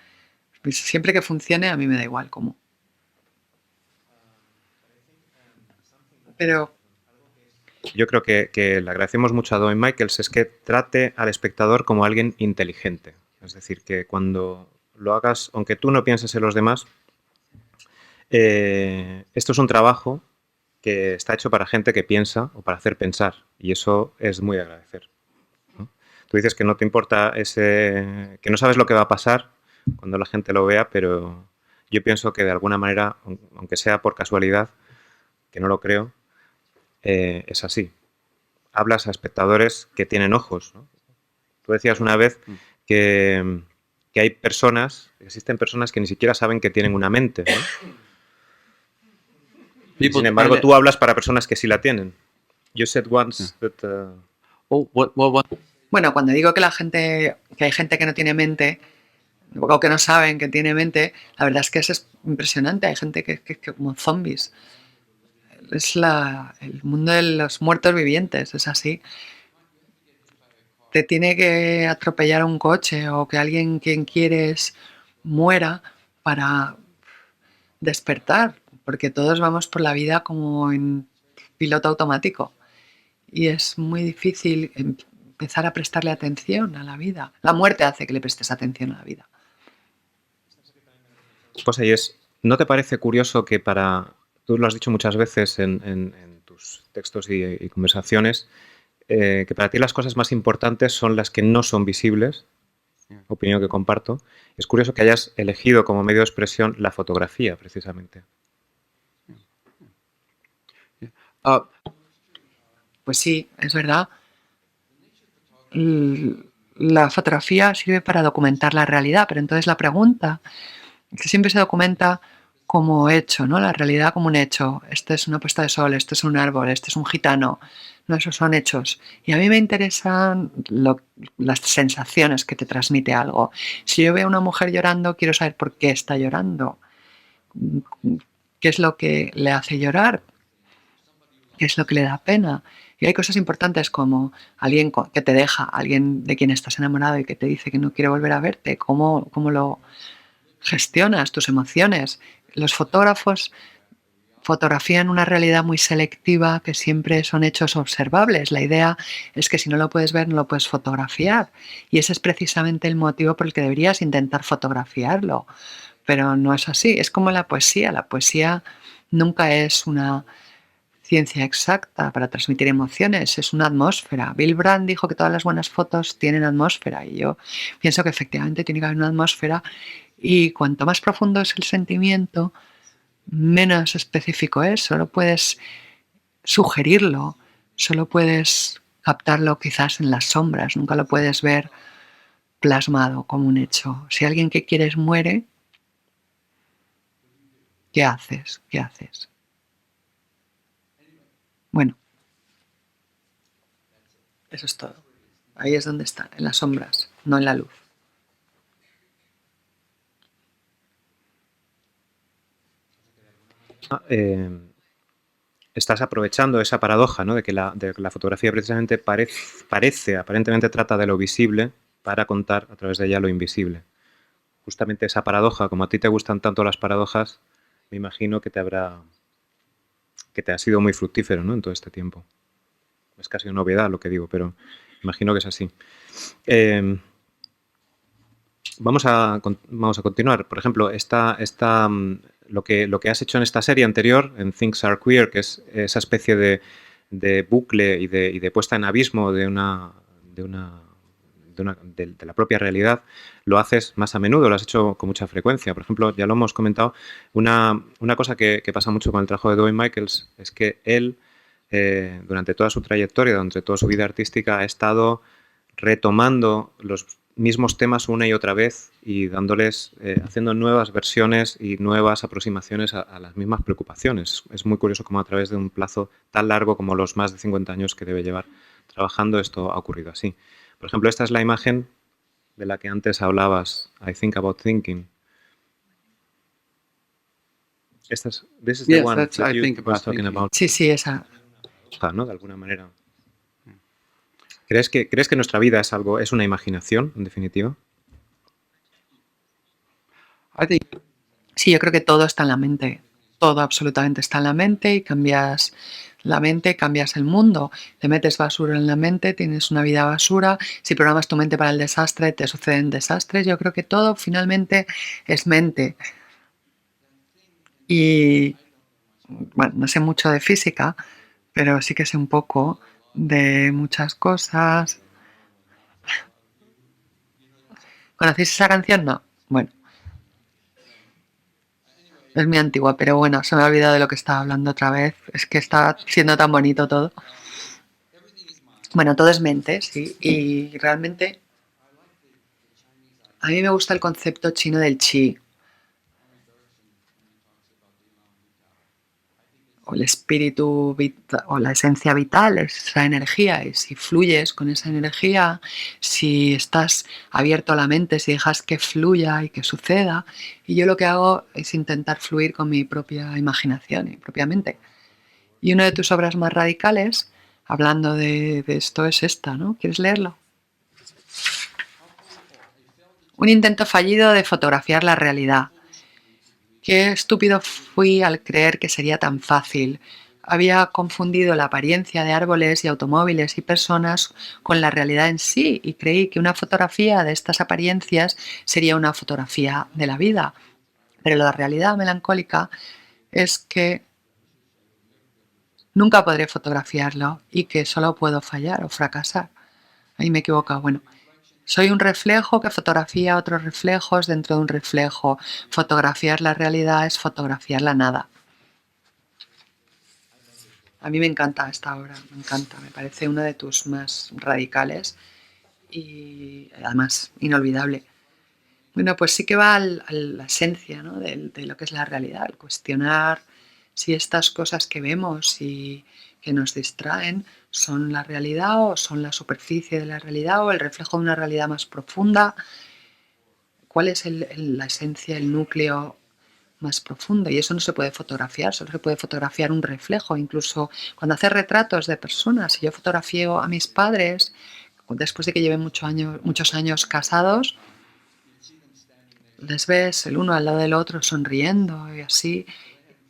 [SPEAKER 4] Pues siempre que funcione, a mí me da igual cómo. Pero
[SPEAKER 2] Yo creo que le agradecemos mucho a Dwayne Michaels es que trate al espectador como alguien inteligente. Es decir, que cuando lo hagas, aunque tú no pienses en los demás, esto es un trabajo que está hecho para gente que piensa o para hacer pensar. Y eso es muy de agradecer, ¿no? Tú dices que no te importa que no sabes lo que va a pasar cuando la gente lo vea, pero yo pienso que de alguna manera, aunque sea por casualidad, que no lo creo, es así. Hablas a espectadores que tienen ojos, ¿no? Tú decías una vez que, que existen personas que ni siquiera saben que tienen una mente, ¿no? Y sin embargo, tú hablas para personas que sí la tienen. You said once that...
[SPEAKER 4] bueno, cuando digo que hay gente que no tiene mente, o que no saben que tiene mente, la verdad es que eso es impresionante. Hay gente que como zombies. Es el mundo de los muertos vivientes, es así. Te tiene que atropellar un coche o que alguien quien quieres muera para despertar, porque todos vamos por la vida como en piloto automático y es muy difícil empezar a prestarle atención a la vida. La muerte hace que le prestes atención a la vida.
[SPEAKER 2] Pues ahí ¿no te parece curioso que tú lo has dicho muchas veces en tus textos y conversaciones, que para ti las cosas más importantes son las que no son visibles, opinión que comparto? Es curioso que hayas elegido como medio de expresión la fotografía, precisamente.
[SPEAKER 4] Pues sí, es verdad. La fotografía sirve para documentar la realidad, pero entonces la pregunta es que siempre se documenta como hecho, ¿no? La realidad como un hecho. Este es una puesta de sol, este es un árbol, este es un gitano. No, esos son hechos. Y a mí me interesan las sensaciones que te transmite algo. Si yo veo a una mujer llorando, quiero saber por qué está llorando. ¿Qué es lo que le hace llorar? ¿Qué es lo que le da pena? Y hay cosas importantes como alguien que te deja, alguien de quien estás enamorado y que te dice que no quiere volver a verte. ¿Cómo lo gestionas tus emociones? Los fotógrafos fotografían una realidad muy selectiva que siempre son hechos observables. La idea es que si no lo puedes ver, no lo puedes fotografiar. Y ese es precisamente el motivo por el que deberías intentar fotografiarlo. Pero no es así. Es como la poesía. La poesía nunca es una ciencia exacta para transmitir emociones, es una atmósfera. Bill Brandt dijo que todas las buenas fotos tienen atmósfera y yo pienso que efectivamente tiene que haber una atmósfera y cuanto más profundo es el sentimiento, menos específico es. Solo puedes sugerirlo, solo puedes captarlo quizás en las sombras, nunca lo puedes ver plasmado como un hecho. Si alguien que quieres muere, ¿qué haces? ¿Qué haces? Bueno, eso es todo. Ahí es donde está, en las sombras, no en la luz.
[SPEAKER 2] Estás aprovechando esa paradoja, ¿no? de que la fotografía precisamente aparentemente trata de lo visible para contar a través de ella lo invisible. Justamente esa paradoja, como a ti te gustan tanto las paradojas, me imagino que te ha sido muy fructífero, ¿no? En todo este tiempo. Es casi una obviedad lo que digo, pero imagino que es así. Vamos a continuar. Por ejemplo, lo que has hecho en esta serie anterior, en Things Are Queer, que es esa especie de bucle y de puesta en abismo de la propia realidad, lo haces más a menudo, lo has hecho con mucha frecuencia. Por ejemplo, ya lo hemos comentado, una cosa que pasa mucho con el trabajo de Dwayne Michaels es que él, durante toda su trayectoria, durante toda su vida artística, ha estado retomando los mismos temas una y otra vez y haciendo nuevas versiones y nuevas aproximaciones a las mismas preocupaciones. Es muy curioso cómo a través de un plazo tan largo como los más de 50 años que debe llevar trabajando, esto ha ocurrido así. Por ejemplo, esta es la imagen de la que antes hablabas, I Think About Thinking. This is the
[SPEAKER 3] Yes,
[SPEAKER 2] one
[SPEAKER 3] that's,
[SPEAKER 2] that
[SPEAKER 3] I
[SPEAKER 2] you
[SPEAKER 3] think,
[SPEAKER 2] was
[SPEAKER 3] about
[SPEAKER 2] talking
[SPEAKER 3] thinking.
[SPEAKER 2] about,
[SPEAKER 4] Sí, sí, esa.
[SPEAKER 2] ¿no? De alguna manera. ¿Crees que nuestra vida es una imaginación, en definitiva?
[SPEAKER 3] I think
[SPEAKER 4] Sí, yo creo que todo está en la mente. Todo absolutamente está en la mente y cambias la mente, cambias el mundo. Te metes basura en la mente, tienes una vida basura. Si programas tu mente para el desastre, te suceden desastres. Yo creo que todo finalmente es mente. Y bueno, no sé mucho de física, pero sí que sé un poco de muchas cosas. ¿Conocéis esa canción? No. Bueno, es muy antigua, pero bueno, se me ha olvidado de lo que estaba hablando otra vez. Es que está siendo tan bonito todo. Bueno, todo es mente, sí. Y realmente a mí me gusta el concepto chino del chi, o el espíritu o la esencia vital, esa energía. Y si fluyes con esa energía, si estás abierto a la mente, si dejas que fluya y que suceda. Y yo lo que hago es intentar fluir con mi propia imaginación y mi propia mente. Y una de tus obras más radicales, hablando de esto, es esta, ¿no? ¿Quieres leerlo? Un intento fallido de fotografiar la realidad. Qué estúpido fui al creer que sería tan fácil. Había confundido la apariencia de árboles y automóviles y personas con la realidad en sí y creí que una fotografía de estas apariencias sería una fotografía de la vida. Pero la realidad melancólica es que nunca podré fotografiarlo y que solo puedo fallar o fracasar. Ahí me he equivocado. Bueno, soy un reflejo que fotografía otros reflejos dentro de un reflejo. Fotografiar la realidad es fotografiar la nada. A mí me encanta esta obra, me encanta, me parece una de tus más radicales y además inolvidable. Bueno, pues sí que va a la esencia, ¿no? de lo que es la realidad, el cuestionar si estas cosas que vemos y que nos distraen son la realidad o son la superficie de la realidad o el reflejo de una realidad más profunda. ¿Cuál es la esencia, el núcleo más profundo? Y eso no se puede fotografiar, solo se puede fotografiar un reflejo. Incluso cuando haces retratos de personas, si yo fotografío a mis padres, después de que lleven muchos años casados, les ves el uno al lado del otro sonriendo y así,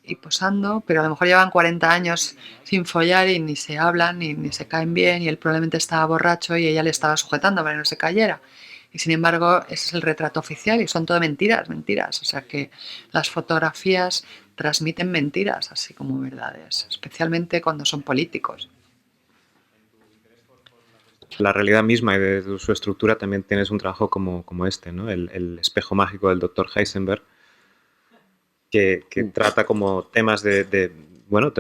[SPEAKER 4] y posando, pero a lo mejor llevan 40 años sin follar y ni se hablan ni se caen bien y él probablemente estaba borracho y ella le estaba sujetando para que no se cayera. Y sin embargo, ese es el retrato oficial y son todo mentiras, mentiras. O sea que las fotografías transmiten mentiras, así como verdades, especialmente cuando son políticos.
[SPEAKER 2] La realidad misma y de su estructura también tienes un trabajo como este, ¿no? El espejo mágico del Dr. Heisenberg, que trata como temas bueno,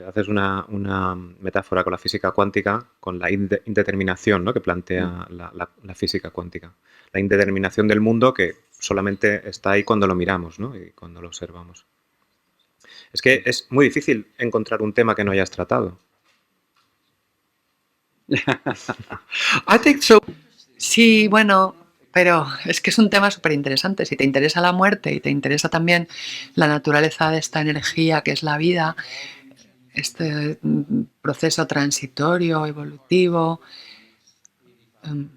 [SPEAKER 2] haces una metáfora con la física cuántica, con la indeterminación, ¿no? Que plantea la física cuántica. La indeterminación del mundo que solamente está ahí cuando lo miramos, ¿no? Y cuando lo observamos. Es que es muy difícil encontrar un tema que no hayas tratado.
[SPEAKER 3] I think so.
[SPEAKER 4] Sí, bueno, pero es que es un tema súper interesante. Si te interesa la muerte y te interesa también la naturaleza de esta energía que es la vida, este proceso transitorio, evolutivo, en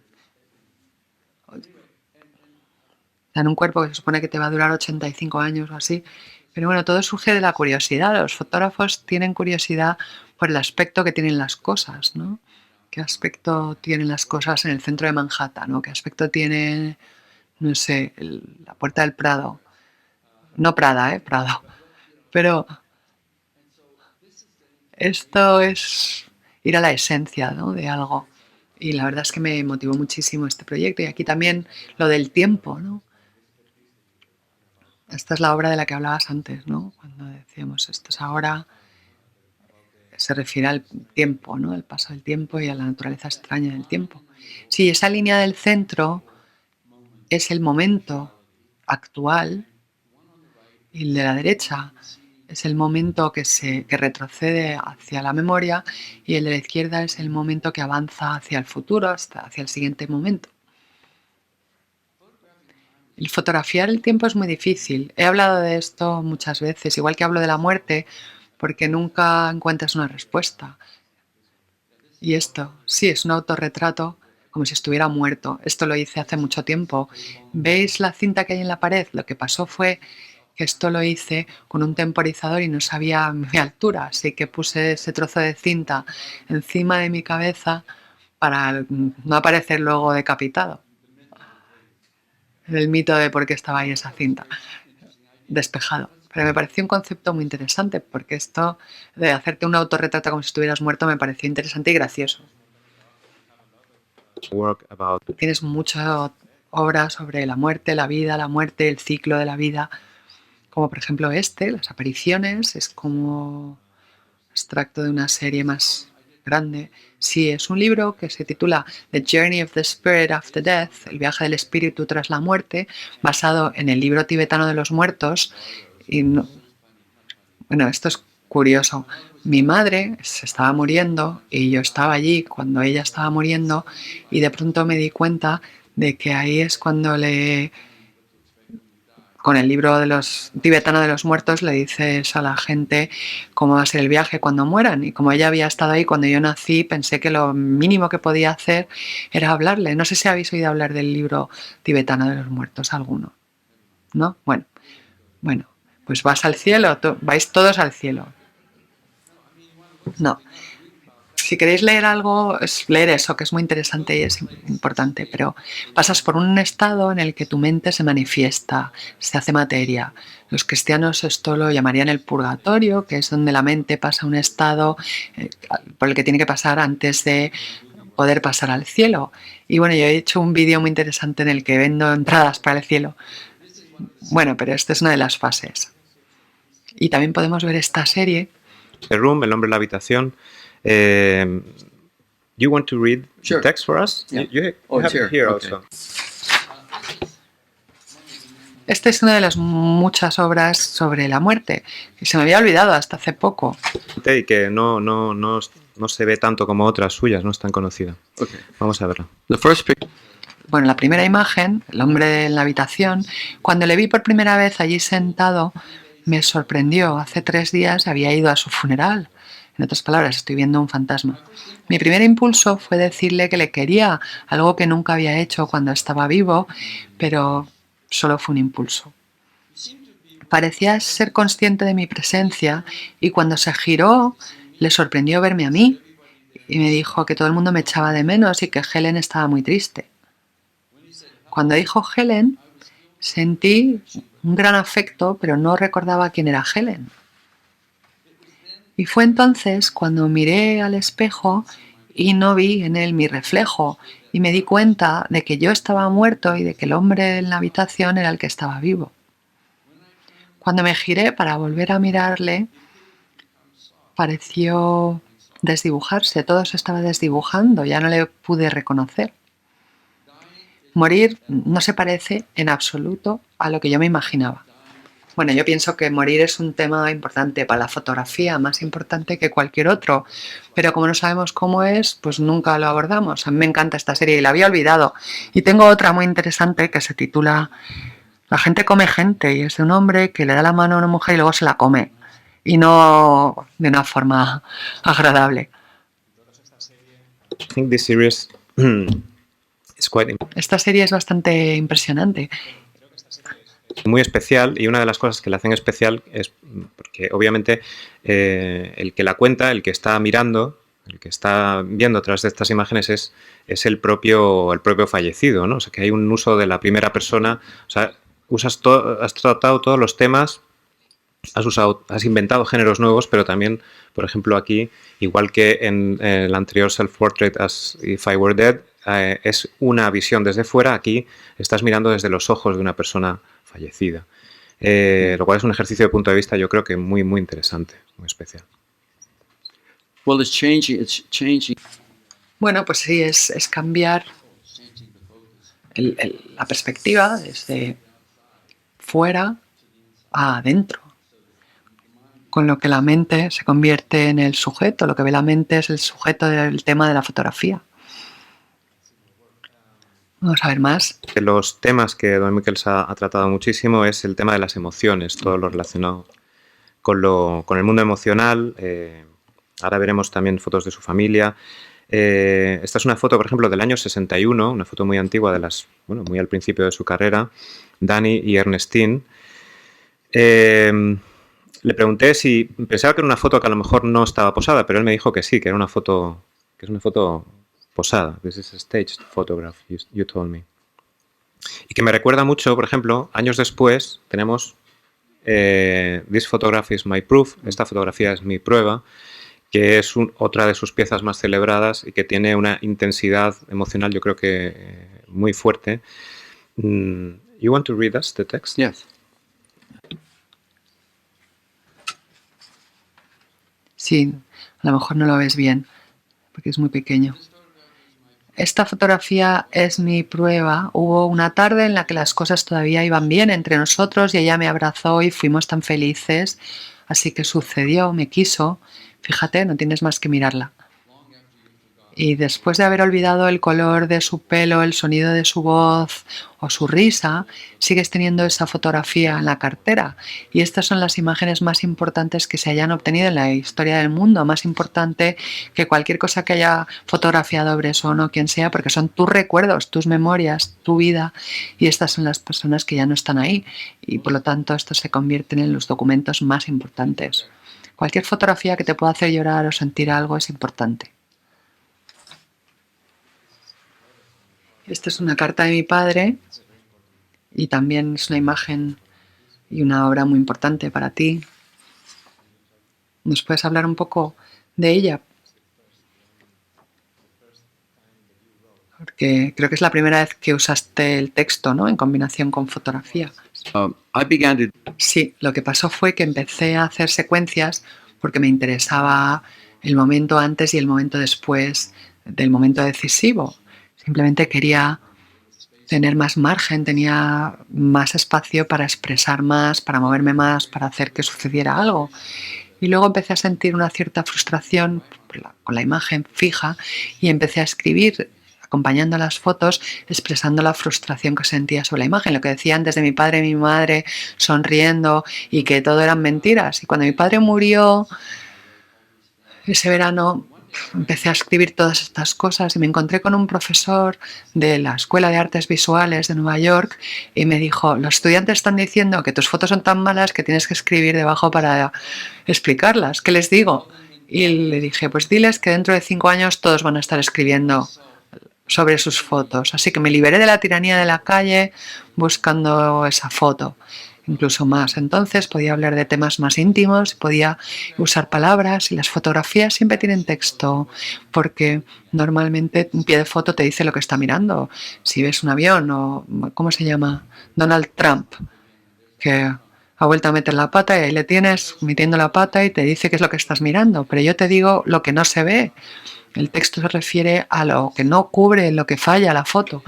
[SPEAKER 4] un cuerpo que se supone que te va a durar 85 años o así. Pero bueno, todo surge de la curiosidad. Los fotógrafos tienen curiosidad por el aspecto que tienen las cosas, ¿no? ¿Qué aspecto tienen las cosas en el centro de Manhattan? ¿No? ¿Qué aspecto tiene, no sé, la Puerta del Prado? No Prada, Prado. Pero esto es ir a la esencia, ¿no? De algo. Y la verdad es que me motivó muchísimo este proyecto. Y aquí también lo del tiempo, ¿no? Esta es la obra de la que hablabas antes, ¿no? Cuando decíamos esto es ahora, se refiere al tiempo, ¿no? El paso del tiempo y a la naturaleza extraña del tiempo. Sí, esa línea del centro es el momento actual y el de la derecha es el momento que retrocede hacia la memoria y el de la izquierda es el momento que avanza hacia el futuro, hacia el siguiente momento. El fotografiar el tiempo es muy difícil. He hablado de esto muchas veces, igual que hablo de la muerte, porque nunca encuentras una respuesta. Y esto, sí, es un autorretrato como si estuviera muerto. Esto lo hice hace mucho tiempo. ¿Veis la cinta que hay en la pared? Lo que pasó fue que esto lo hice con un temporizador y no sabía mi altura, así que puse ese trozo de cinta encima de mi cabeza para no aparecer luego decapitado. El mito de por qué estaba ahí esa cinta, despejado. Pero me pareció un concepto muy interesante, porque esto de hacerte un autorretrato como si estuvieras muerto me pareció interesante y gracioso.
[SPEAKER 2] Work about
[SPEAKER 4] Tienes muchas obras sobre la muerte, el ciclo de la vida, como por ejemplo las apariciones, es como extracto de una serie más grande. Sí, es un libro que se titula The Journey of the Spirit After Death, el viaje del espíritu tras la muerte, basado en el libro tibetano de los muertos. Y bueno, esto es curioso. Mi madre se estaba muriendo y yo estaba allí cuando ella estaba muriendo y de pronto me di cuenta de que ahí es cuando con el libro de los tibetano de los muertos le dices a la gente cómo va a ser el viaje cuando mueran. Y como ella había estado ahí cuando yo nací, pensé que lo mínimo que podía hacer era hablarle. No sé si habéis oído hablar del libro tibetano de los muertos alguno, ¿no? Bueno, pues vas al cielo, vais todos al cielo. No. Si queréis leer algo, es leer eso, que es muy interesante y es importante, pero pasas por un estado en el que tu mente se manifiesta, se hace materia. Los cristianos esto lo llamarían el purgatorio, que es donde la mente pasa a un estado por el que tiene que pasar antes de poder pasar al cielo. Y bueno, yo he hecho un vídeo muy interesante en el que vendo entradas para el cielo. Bueno, pero esta es una de las fases. Y también podemos ver esta serie.
[SPEAKER 2] The Room, El nombre de la habitación. You want to read
[SPEAKER 3] Sure.
[SPEAKER 2] the text for us?
[SPEAKER 3] Yeah.
[SPEAKER 2] You
[SPEAKER 3] Oh,
[SPEAKER 2] have
[SPEAKER 3] it's here.
[SPEAKER 2] it here
[SPEAKER 3] Okay.
[SPEAKER 2] also.
[SPEAKER 4] Esta es una de las muchas obras sobre la muerte, que se me había olvidado hasta hace poco.
[SPEAKER 2] Y que no se ve tanto como otras suyas, no es tan conocida.
[SPEAKER 3] Okay.
[SPEAKER 2] Vamos a verla.
[SPEAKER 3] The first picture.
[SPEAKER 4] Bueno, la primera imagen, el hombre en la habitación, cuando le vi por primera vez allí sentado, me sorprendió. Hace 3 días había ido a su funeral. En otras palabras, estoy viendo un fantasma. Mi primer impulso fue decirle que le quería, algo que nunca había hecho cuando estaba vivo, pero solo fue un impulso. Parecía ser consciente de mi presencia y cuando se giró le sorprendió verme a mí y me dijo que todo el mundo me echaba de menos y que Helen estaba muy triste. Cuando dijo Helen, sentí un gran afecto, pero no recordaba quién era Helen. Y fue entonces cuando miré al espejo y no vi en él mi reflejo y me di cuenta de que yo estaba muerto y de que el hombre en la habitación era el que estaba vivo. Cuando me giré para volver a mirarle, pareció desdibujarse, todo se estaba desdibujando, ya no le pude reconocer. Morir no se parece en absoluto a lo que yo me imaginaba. Bueno, yo pienso que morir es un tema importante para la fotografía, más importante que cualquier otro, pero como no sabemos cómo es, pues nunca lo abordamos. A mí me encanta esta serie y la había olvidado. Y tengo otra muy interesante que se titula La gente come gente y es de un hombre que le da la mano a una mujer y luego se la come, y no de una forma agradable.
[SPEAKER 2] I think this series is quite
[SPEAKER 4] Esta serie es bastante impresionante.
[SPEAKER 2] muy especial y una de las cosas que la hacen especial es porque obviamente el que la cuenta, el que está mirando, el que está viendo tras de estas imágenes es el propio fallecido, ¿no? O sea, que hay un uso de la primera persona, o sea, has tratado todos los temas, has inventado géneros nuevos, pero también, por ejemplo, aquí, igual que en el anterior Self-Portrait as If I Were Dead, es una visión desde fuera, aquí estás mirando desde los ojos de una persona fallecida. Lo cual es un ejercicio de punto de vista, yo creo que muy, muy interesante, muy especial.
[SPEAKER 3] Well, it's changing.
[SPEAKER 4] Bueno, pues sí, es cambiar la perspectiva desde fuera a adentro, con lo que la mente se convierte en el sujeto, lo que ve la mente es el sujeto del tema de la fotografía. Vamos a ver más.
[SPEAKER 2] De los temas que Don Miquels ha tratado muchísimo es el tema de las emociones, todo lo relacionado con el mundo emocional. Ahora veremos también fotos de su familia. Esta es una foto, por ejemplo, del año 61, una foto muy antigua, muy al principio de su carrera, Dani y Ernestine. Le pregunté si pensaba que era una foto que a lo mejor no estaba posada, pero él me dijo que sí, que era una foto, que es una foto posada. This is a staged photograph, you told me. Y que me recuerda mucho, por ejemplo, años después tenemos This photograph is my proof, esta fotografía es mi prueba, que es otra de sus piezas más celebradas y que tiene una intensidad emocional, yo creo que muy fuerte. You want to read us the text?
[SPEAKER 3] Yes.
[SPEAKER 4] Sí, a lo mejor no lo ves bien, porque es muy pequeño. Esta fotografía es mi prueba. Hubo una tarde en la que las cosas todavía iban bien entre nosotros y ella me abrazó y fuimos tan felices. Así que sucedió, me quiso. Fíjate, no tienes más que mirarla. Y después de haber olvidado el color de su pelo, el sonido de su voz o su risa, sigues teniendo esa fotografía en la cartera. Y estas son las imágenes más importantes que se hayan obtenido en la historia del mundo, más importante que cualquier cosa que haya fotografiado Bresson o quien sea, porque son tus recuerdos, tus memorias, tu vida, y estas son las personas que ya no están ahí. Y por lo tanto, estos se convierten en los documentos más importantes. Cualquier fotografía que te pueda hacer llorar o sentir algo es importante. Esta es una carta de mi padre y también es una imagen y una obra muy importante para ti. ¿Nos puedes hablar un poco de ella? Porque creo que es la primera vez que usaste el texto, ¿no? En combinación con fotografía.
[SPEAKER 3] I began to
[SPEAKER 4] Sí, lo que pasó fue que empecé a hacer secuencias porque me interesaba el momento antes y el momento después del momento decisivo. Simplemente quería tener más margen, tenía más espacio para expresar más, para moverme más, para hacer que sucediera algo. Y luego empecé a sentir una cierta frustración con la imagen fija y empecé a escribir acompañando las fotos, expresando la frustración que sentía sobre la imagen, lo que decía antes de mi padre y mi madre sonriendo y que todo eran mentiras. Y cuando mi padre murió ese verano, empecé a escribir todas estas cosas y me encontré con un profesor de la Escuela de Artes Visuales de Nueva York y me dijo, los estudiantes están diciendo que tus fotos son tan malas que tienes que escribir debajo para explicarlas. ¿Qué les digo? Y le dije, pues diles que dentro de 5 años todos van a estar escribiendo sobre sus fotos. Así que me liberé de la tiranía de la calle buscando esa foto. Incluso más. Entonces podía hablar de temas más íntimos, podía usar palabras y las fotografías siempre tienen texto porque normalmente un pie de foto te dice lo que está mirando. Si ves un avión o, ¿cómo se llama? Donald Trump, que ha vuelto a meter la pata y ahí le tienes metiendo la pata y te dice qué es lo que estás mirando. Pero yo te digo lo que no se ve. El texto se refiere a lo que no cubre, lo que falla la foto.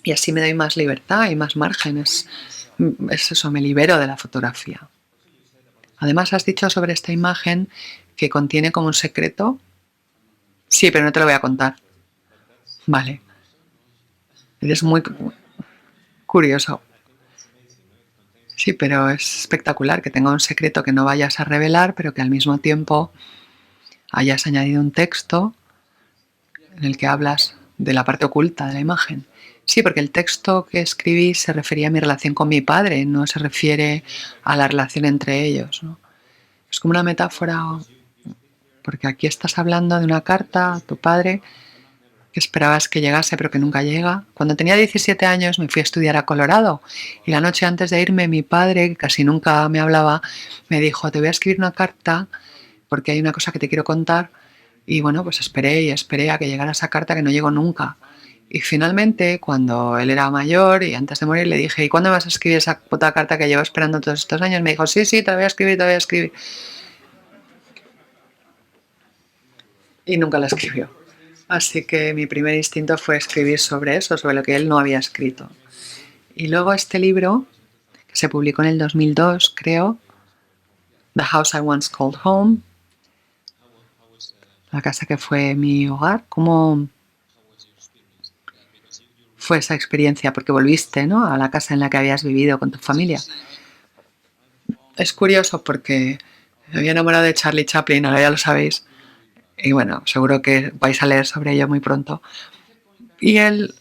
[SPEAKER 4] Y así me doy más libertad y más márgenes. Es eso, me libero de la fotografía. Además, has dicho sobre esta imagen que contiene como un secreto. Sí, pero no te lo voy a contar. Vale. Eres muy curioso. Sí, pero es espectacular que tenga un secreto que no vayas a revelar, pero que al mismo tiempo hayas añadido un texto en el que hablas de la parte oculta de la imagen. Sí, porque el texto que escribí se refería a mi relación con mi padre, no se refiere a la relación entre ellos, ¿no? Es como una metáfora, porque aquí estás hablando de una carta a tu padre que esperabas que llegase pero que nunca llega. Cuando tenía 17 años me fui a estudiar a Colorado y la noche antes de irme mi padre, que casi nunca me hablaba, me dijo, te voy a escribir una carta porque hay una cosa que te quiero contar. Y bueno, pues esperé y esperé a que llegara esa carta que no llegó nunca. Y finalmente, cuando él era mayor y antes de morir, le dije, ¿y cuándo vas a escribir esa puta carta que llevo esperando todos estos años? Me dijo, sí, te la voy a escribir, te la voy a escribir. Y nunca la escribió. Así que mi primer instinto fue escribir sobre eso, sobre lo que él no había escrito. Y luego este libro, que se publicó en el 2002, creo, The House I Once Called Home, la casa que fue mi hogar, como fue esa experiencia? Porque volviste, ¿no?, a la casa en la que habías vivido con tu familia. Es curioso porque me había enamorado de Charlie Chaplin, ahora ya lo sabéis, y bueno, seguro que vais a leer sobre ello muy pronto. Y él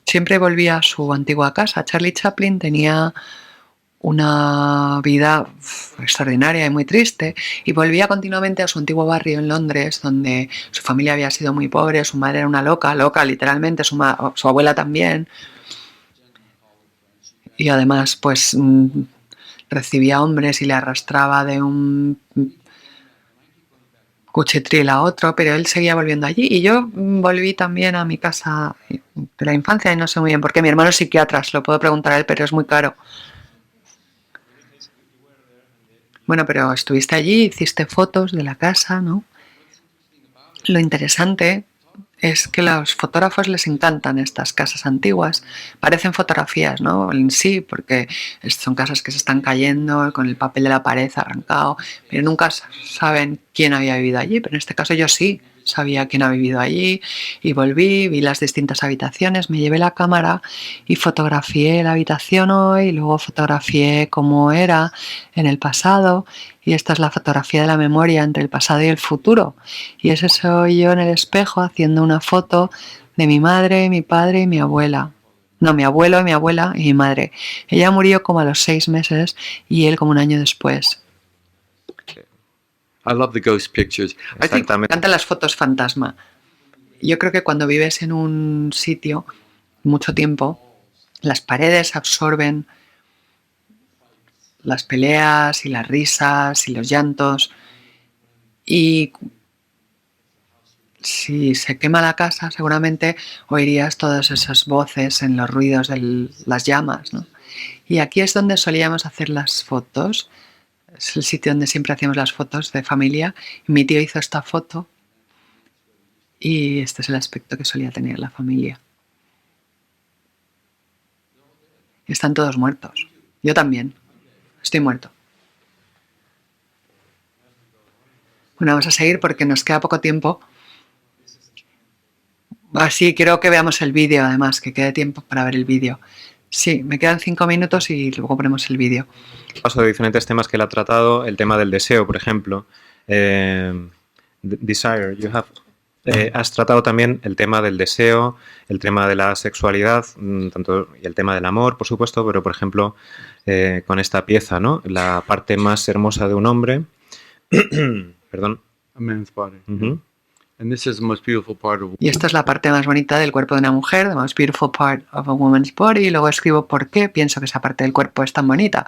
[SPEAKER 4] siempre volvía a su antigua casa. Charlie Chaplin tenía una vida extraordinaria y muy triste, y volvía continuamente a su antiguo barrio en Londres, donde su familia había sido muy pobre, su madre era una loca, loca literalmente, su abuela también, y además pues recibía hombres y le arrastraba de un cuchitril a otro, pero él seguía volviendo allí, y yo volví también a mi casa de la infancia, y no sé muy bien por qué. Mi hermano es psiquiatra, se lo puedo preguntar a él, pero es muy caro. Bueno, pero estuviste allí, hiciste fotos de la casa, ¿no? Lo interesante es que a los fotógrafos les encantan estas casas antiguas. Parecen fotografías, ¿no?, en sí, porque son casas que se están cayendo con el papel de la pared arrancado, pero nunca saben quién había vivido allí. Pero en este caso yo sí sabía quién ha vivido allí, y volví, vi las distintas habitaciones, me llevé la cámara y fotografié la habitación hoy, y luego fotografié cómo era en el pasado, y esta es la fotografía de la memoria entre el pasado y el futuro. Y ese soy yo en el espejo haciendo una foto de mi madre, mi padre y mi abuela. No, mi abuelo, mi abuela y mi madre. Ella murió como a los 6 meses y él como un año después.
[SPEAKER 3] I love the ghost pictures. I think
[SPEAKER 4] Me encantan las fotos fantasma. Yo creo que cuando vives en un sitio mucho tiempo, las paredes absorben las peleas y las risas y los llantos, y si se quema la casa seguramente oirías todas esas voces en los ruidos de las llamas, ¿no? Y aquí es donde solíamos hacer las fotos. Es el sitio donde siempre hacíamos las fotos de familia. Mi tío hizo esta foto y este es el aspecto que solía tener la familia. Están todos muertos. Yo también. Estoy muerto. Bueno, vamos a seguir porque nos queda poco tiempo. Así quiero que veamos el vídeo, además, que quede tiempo para ver el vídeo. Sí, me quedan 5 minutos y luego ponemos el vídeo.
[SPEAKER 2] Paso de diferentes temas que él ha tratado, el tema del deseo, por ejemplo. Desire, has tratado también el tema del deseo, el tema de la sexualidad, tanto, y el tema del amor, por supuesto, pero por ejemplo, con esta pieza, ¿no? La parte más hermosa de un hombre. Perdón.
[SPEAKER 3] a man's body.
[SPEAKER 2] Ujú.
[SPEAKER 3] And this is the most beautiful part of
[SPEAKER 4] Y esta es la parte más bonita del cuerpo de una mujer, the most beautiful part of a woman's body, y luego escribo por qué pienso que esa parte del cuerpo es tan bonita.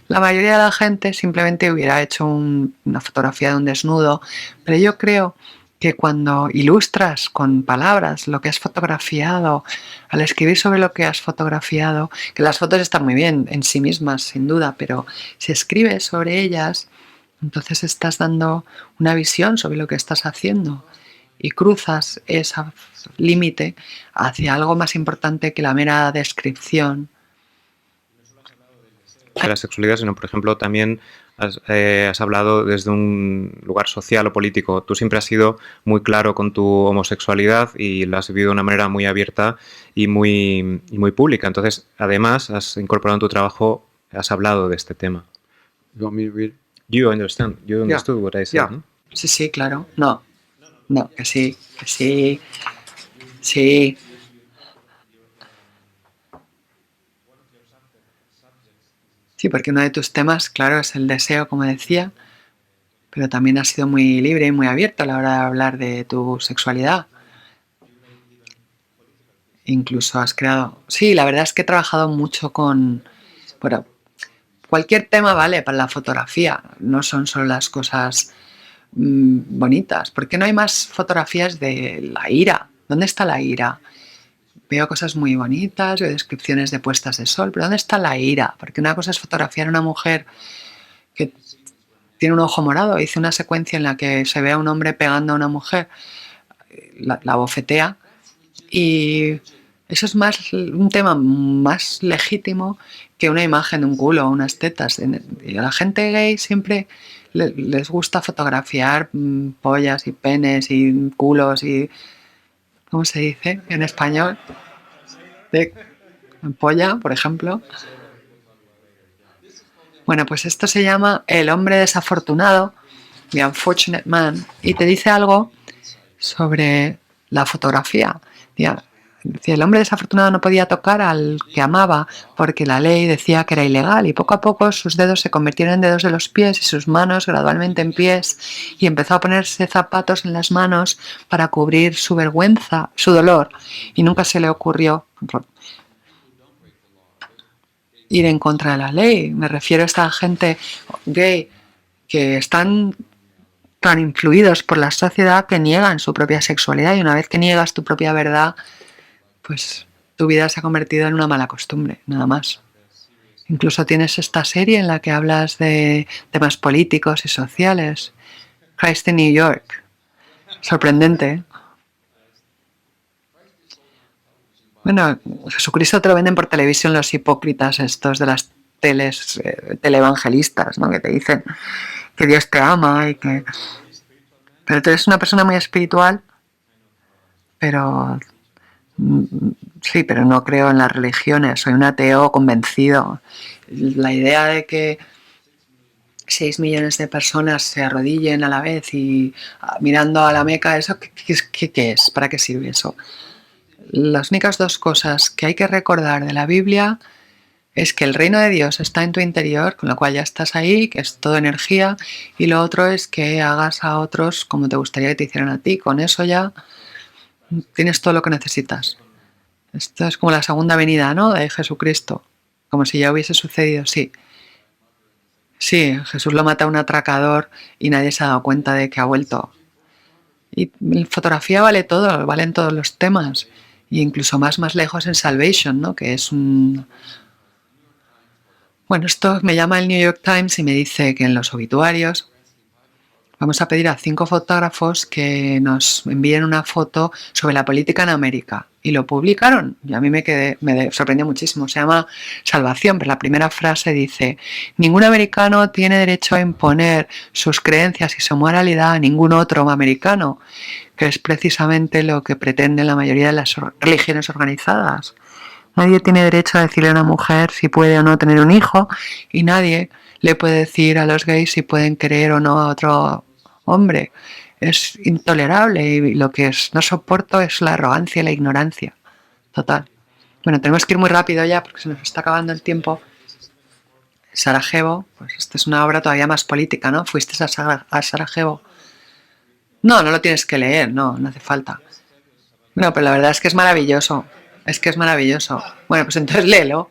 [SPEAKER 4] La mayoría de la gente simplemente hubiera hecho una fotografía de un desnudo, pero yo creo que cuando ilustras con palabras lo que has fotografiado, al escribir sobre lo que has fotografiado, que las fotos están muy bien en sí mismas, sin duda, pero si escribes sobre ellas, entonces estás dando una visión sobre lo que estás haciendo y cruzas ese límite hacia algo más importante que la mera descripción.
[SPEAKER 2] De la sexualidad, sino, por ejemplo, también has hablado desde un lugar social o político. Tú siempre has sido muy claro con tu homosexualidad y la has vivido de una manera muy abierta y muy pública. Entonces, además, has incorporado en tu trabajo, has hablado de este tema.
[SPEAKER 3] You want me to read it?
[SPEAKER 2] You understand. You understood what I said,
[SPEAKER 3] Yeah.
[SPEAKER 2] ¿no?
[SPEAKER 4] Sí, sí, claro. No, que sí, que sí. Sí. Sí, porque uno de tus temas, claro, es el deseo, como decía, pero también has sido muy libre y muy abierto a la hora de hablar de tu sexualidad. Incluso has creado... Sí, la verdad es que he trabajado mucho con... Bueno, cualquier tema vale para la fotografía, no son solo las cosas bonitas. ¿Por qué no hay más fotografías de la ira? ¿Dónde está la ira? Veo cosas muy bonitas, veo descripciones de puestas de sol, pero ¿dónde está la ira? Porque una cosa es fotografiar a una mujer que tiene un ojo morado. Hice una secuencia en la que se ve a un hombre pegando a una mujer, la bofetea, y eso es más un tema más legítimo que una imagen de un culo o unas tetas. Y a la gente gay siempre les gusta fotografiar pollas y penes y culos y... ¿Cómo se dice en español? de polla, por ejemplo. Bueno, pues esto se llama El hombre desafortunado, The Unfortunate Man, y te dice algo sobre la fotografía. Decía, el hombre desafortunado no podía tocar al que amaba porque la ley decía que era ilegal, y poco a poco sus dedos se convirtieron en dedos de los pies y sus manos gradualmente en pies, y empezó a ponerse zapatos en las manos para cubrir su vergüenza, su dolor, y nunca se le ocurrió ir en contra de la ley. Me refiero a esta gente gay que están tan influidos por la sociedad que niegan su propia sexualidad, y una vez que niegas tu propia verdad, pues tu vida se ha convertido en una mala costumbre, nada más. Incluso tienes esta serie en la que hablas de temas políticos y sociales. Christ in New York. Sorprendente, ¿eh? Bueno, Jesucristo te lo venden por televisión los hipócritas estos de las televangelistas, ¿no? Que te dicen que Dios te ama y que... Pero tú eres una persona muy espiritual, pero... Sí, pero no creo en las religiones, soy un ateo convencido. La idea de que 6 millones de personas se arrodillen a la vez y mirando a la Meca, ¿eso qué es? ¿Para qué sirve eso? Las únicas dos cosas que hay que recordar de la Biblia es que el reino de Dios está en tu interior, con lo cual ya estás ahí, que es todo energía, y lo otro es que hagas a otros como te gustaría que te hicieran a ti. Con eso ya tienes todo lo que necesitas. Esto es como la segunda venida, ¿no?, de Jesucristo, como si ya hubiese sucedido, sí. Sí, Jesús lo mata a un atracador y nadie se ha dado cuenta de que ha vuelto. Y en fotografía vale todo, valen todos los temas. Y incluso más lejos en Salvation, ¿no?, que es un... Bueno, esto me llama el New York Times y me dice que en los obituarios vamos a pedir a 5 fotógrafos que nos envíen una foto sobre la política en América. Y lo publicaron. Y a mí me sorprendió muchísimo. Se llama Salvación, pero la primera frase dice: ningún americano tiene derecho a imponer sus creencias y su moralidad a ningún otro americano, que es precisamente lo que pretenden la mayoría de las religiones organizadas. Nadie tiene derecho a decirle a una mujer si puede o no tener un hijo, y nadie le puede decir a los gays si pueden querer o no a otro hombre. Es intolerable, y lo que no soporto es la arrogancia y la ignorancia. Total. Bueno, tenemos que ir muy rápido ya porque se nos está acabando el tiempo. Sarajevo, pues esta es una obra todavía más política, ¿no? ¿Fuiste a Sarajevo? No lo tienes que leer, no hace falta. No, pero la verdad es que es maravilloso. Bueno, pues entonces léelo.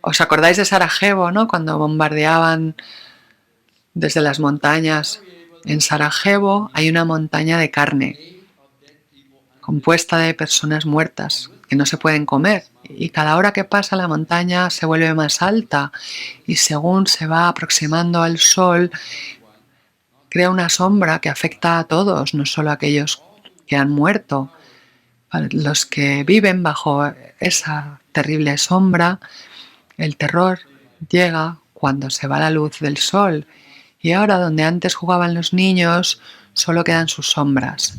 [SPEAKER 4] ¿Os acordáis de Sarajevo, no?, cuando bombardeaban desde las montañas? En Sarajevo hay una montaña de carne compuesta de personas muertas que no se pueden comer, y cada hora que pasa la montaña se vuelve más alta, y según se va aproximando al sol crea una sombra que afecta a todos, no solo a aquellos que han muerto. Para los que viven bajo esa terrible sombra, el terror llega cuando se va la luz del sol, y ahora donde antes jugaban los niños solo quedan sus sombras.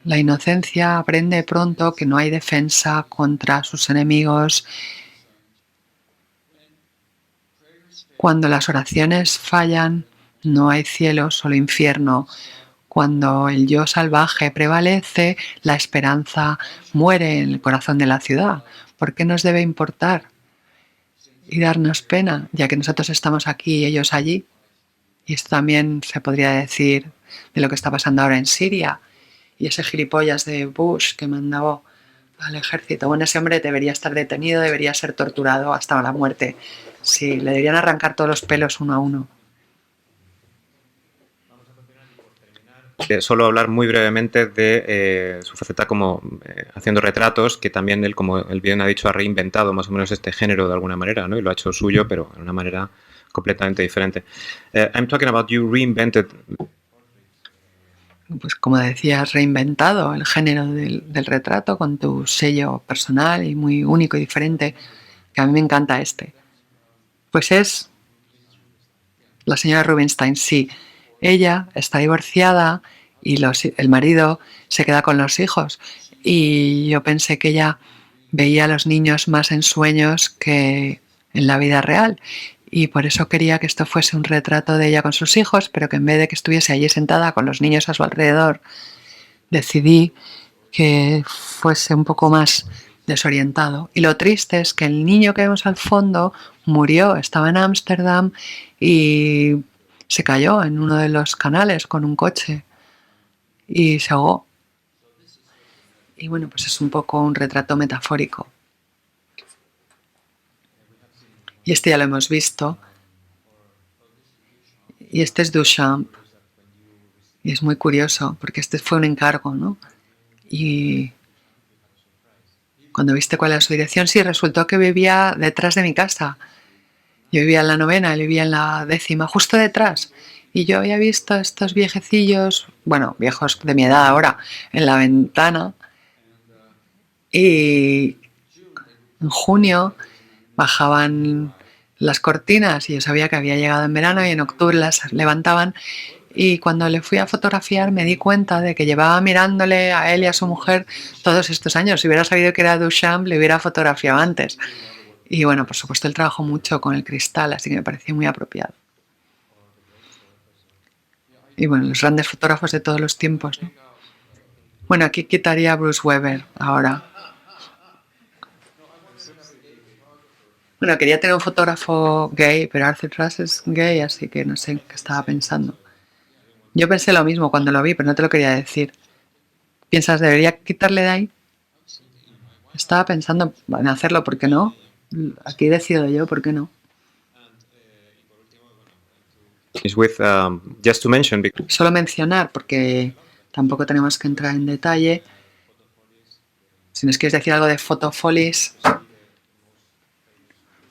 [SPEAKER 4] La inocencia aprende pronto que no hay defensa contra sus enemigos. Cuando las oraciones fallan, no hay cielo, solo infierno. Cuando el yo salvaje prevalece, la esperanza muere en el corazón de la ciudad. ¿Por qué nos debe importar y darnos pena, ya que nosotros estamos aquí y ellos allí? Y esto también se podría decir de lo que está pasando ahora en Siria, y ese gilipollas de Bush que mandó al ejército. Bueno, ese hombre debería estar detenido, debería ser torturado hasta la muerte. Sí, le deberían arrancar todos los pelos uno a uno.
[SPEAKER 2] Solo hablar muy brevemente de su faceta como haciendo retratos, que también él, como él bien ha dicho, ha reinventado más o menos este género de alguna manera, ¿no? Y lo ha hecho suyo, pero de una manera completamente diferente. I'm talking about you reinvented.
[SPEAKER 4] Pues como decía, has reinventado el género del retrato con tu sello personal y muy único y diferente, que a mí me encanta este. Pues es la señora Rubinstein, sí. Ella está divorciada y el marido se queda con los hijos. Y yo pensé que ella veía a los niños más en sueños que en la vida real. Y por eso quería que esto fuese un retrato de ella con sus hijos, pero que en vez de que estuviese allí sentada con los niños a su alrededor, decidí que fuese un poco más desorientado. Y lo triste es que el niño que vemos al fondo murió, estaba en Ámsterdam y se cayó en uno de los canales con un coche y se ahogó. Y bueno, pues es un poco un retrato metafórico. Y este ya lo hemos visto. Y este es Duchamp. Y es muy curioso, porque este fue un encargo, ¿no? Y cuando viste cuál era su dirección, sí, resultó que vivía detrás de mi casa. Yo vivía en la 9ª, él vivía en la 10ª, justo detrás. Y yo había visto a estos viejecillos, bueno, viejos de mi edad ahora, en la ventana. Y en junio bajaban las cortinas y yo sabía que había llegado en verano y en octubre las levantaban. Y cuando le fui a fotografiar me di cuenta de que llevaba mirándole a él y a su mujer todos estos años. Si hubiera sabido que era Duchamp, le hubiera fotografiado antes. Y bueno, por supuesto, él trabajó mucho con el cristal, así que me pareció muy apropiado. Y bueno, los grandes fotógrafos de todos los tiempos, ¿no? Bueno, aquí quitaría a Bruce Weber ahora. Bueno, quería tener un fotógrafo gay, pero Arthur Russ es gay, así que no sé en qué estaba pensando. Yo pensé lo mismo cuando lo vi, pero no te lo quería decir. ¿Piensas, debería quitarle de ahí? Estaba pensando en hacerlo, ¿por qué no? Aquí decido yo, ¿por qué no?
[SPEAKER 2] Is with, just to mention,
[SPEAKER 4] Solo mencionar, porque tampoco tenemos que entrar en detalle. Si nos quieres decir algo de Photofolies,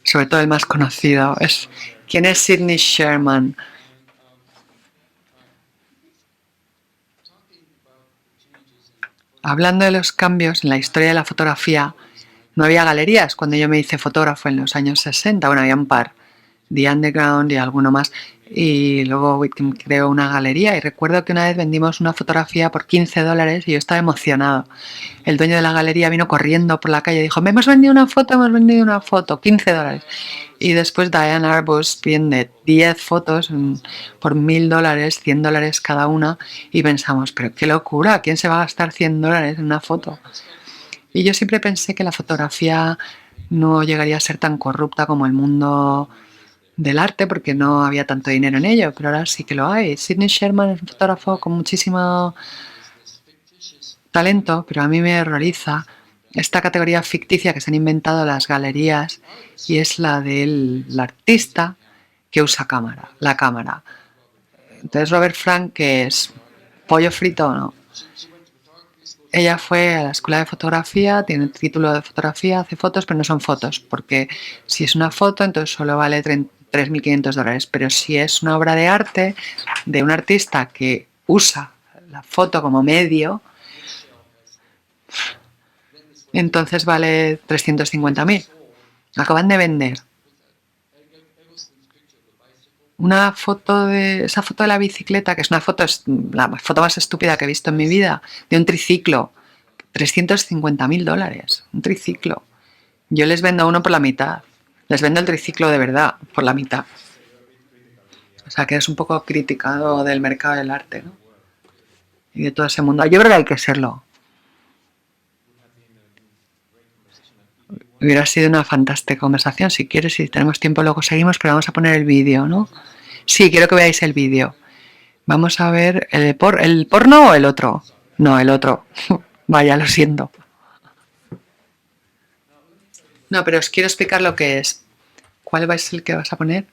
[SPEAKER 4] sobre todo el más conocido, es ¿quién es Sidney Sherman? Hablando de los cambios en la historia de la fotografía, no había galerías cuando yo me hice fotógrafo en los años 60. Bueno, había un par, The Underground y alguno más. Y luego Whitcomb creó una galería y recuerdo que una vez vendimos una fotografía por $15 y yo estaba emocionado. El dueño de la galería vino corriendo por la calle y dijo, me hemos vendido una foto, $15. Y después Diane Arbus vende 10 fotos por $1.000, $100 cada una, y pensamos, pero qué locura, ¿quién se va a gastar $100 en una foto? Y yo siempre pensé que la fotografía no llegaría a ser tan corrupta como el mundo del arte, porque no había tanto dinero en ello, pero ahora sí que lo hay. Sidney Sherman es un fotógrafo con muchísimo talento, pero a mí me horroriza esta categoría ficticia que se han inventado las galerías, y es la del artista que usa la cámara. Entonces Robert Frank, que es pollo frito o no. Ella fue a la escuela de fotografía, tiene el título de fotografía, hace fotos, pero no son fotos, porque si es una foto, entonces solo vale $3.500. Pero si es una obra de arte de un artista que usa la foto como medio, entonces vale 350.000. Acaban de vender una foto de esa foto de la bicicleta, que es la foto más estúpida que he visto en mi vida, de un triciclo, $350.000, un triciclo. Yo les vendo uno por la mitad, les vendo el triciclo de verdad por la mitad. O sea que es un poco criticado del mercado del arte, ¿no? Y de todo ese mundo. Yo creo que hay que serlo. Hubiera sido una fantástica conversación. Si quieres, si tenemos tiempo, luego seguimos, pero vamos a poner el vídeo, ¿no? Sí, quiero que veáis el vídeo. Vamos a ver el porno o el otro. No, el otro. Vaya, lo siento. No, pero os quiero explicar lo que es. ¿Cuál es el que vas a poner?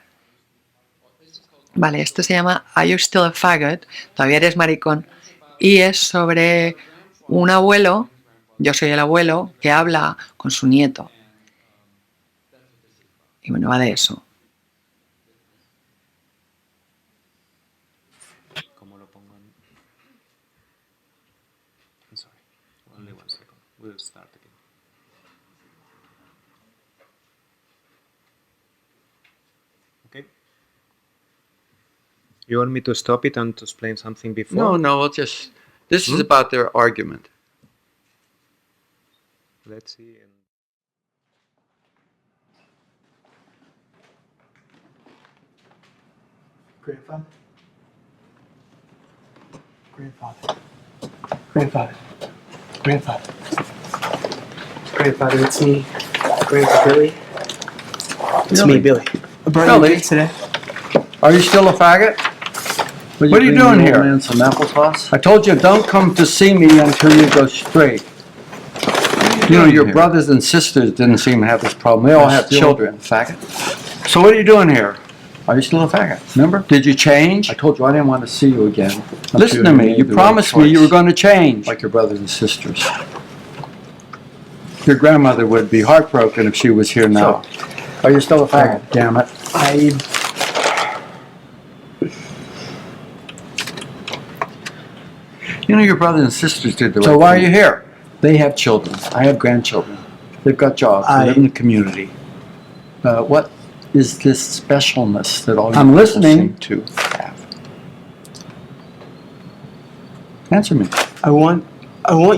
[SPEAKER 4] Vale, esto se llama Are You Still a Faggot? Todavía eres maricón. Y es sobre un abuelo, yo soy el abuelo, que habla con su nieto. Y bueno, va de eso.
[SPEAKER 2] ¿Cómo lo pongo en? I'm sorry. Only 1 second. We'll start again. Okay. You want me to stop it and to explain something before?
[SPEAKER 3] No, we'll just, this is about their argument.
[SPEAKER 2] Let's see.
[SPEAKER 5] Grandfather? Grandfather. Grandfather. Grandfather. Grandfather, it's me. Grandpa Billy. It's me, Billy. I brought you a
[SPEAKER 3] Billy?
[SPEAKER 5] gift today.
[SPEAKER 3] Are you still a faggot? What are you doing here? Man, some applesauce? I told you, don't come to see me until you go straight. You know, your brothers and sisters didn't seem to have this problem. They all have children. Faggot. So what are you doing here? Are you still a faggot? Remember? Did you change? I told you I didn't want to see you again. Listen to me. You promised me you were going to change. Like your brothers and sisters. Your grandmother would be heartbroken if she was here now. Are you still a faggot? Damn it. You know your brothers and sisters did the right thing. So why are you here? They have children. I have grandchildren. They've got jobs. They live in the community. What is this specialness that all you people seem to have? Answer me.
[SPEAKER 5] I want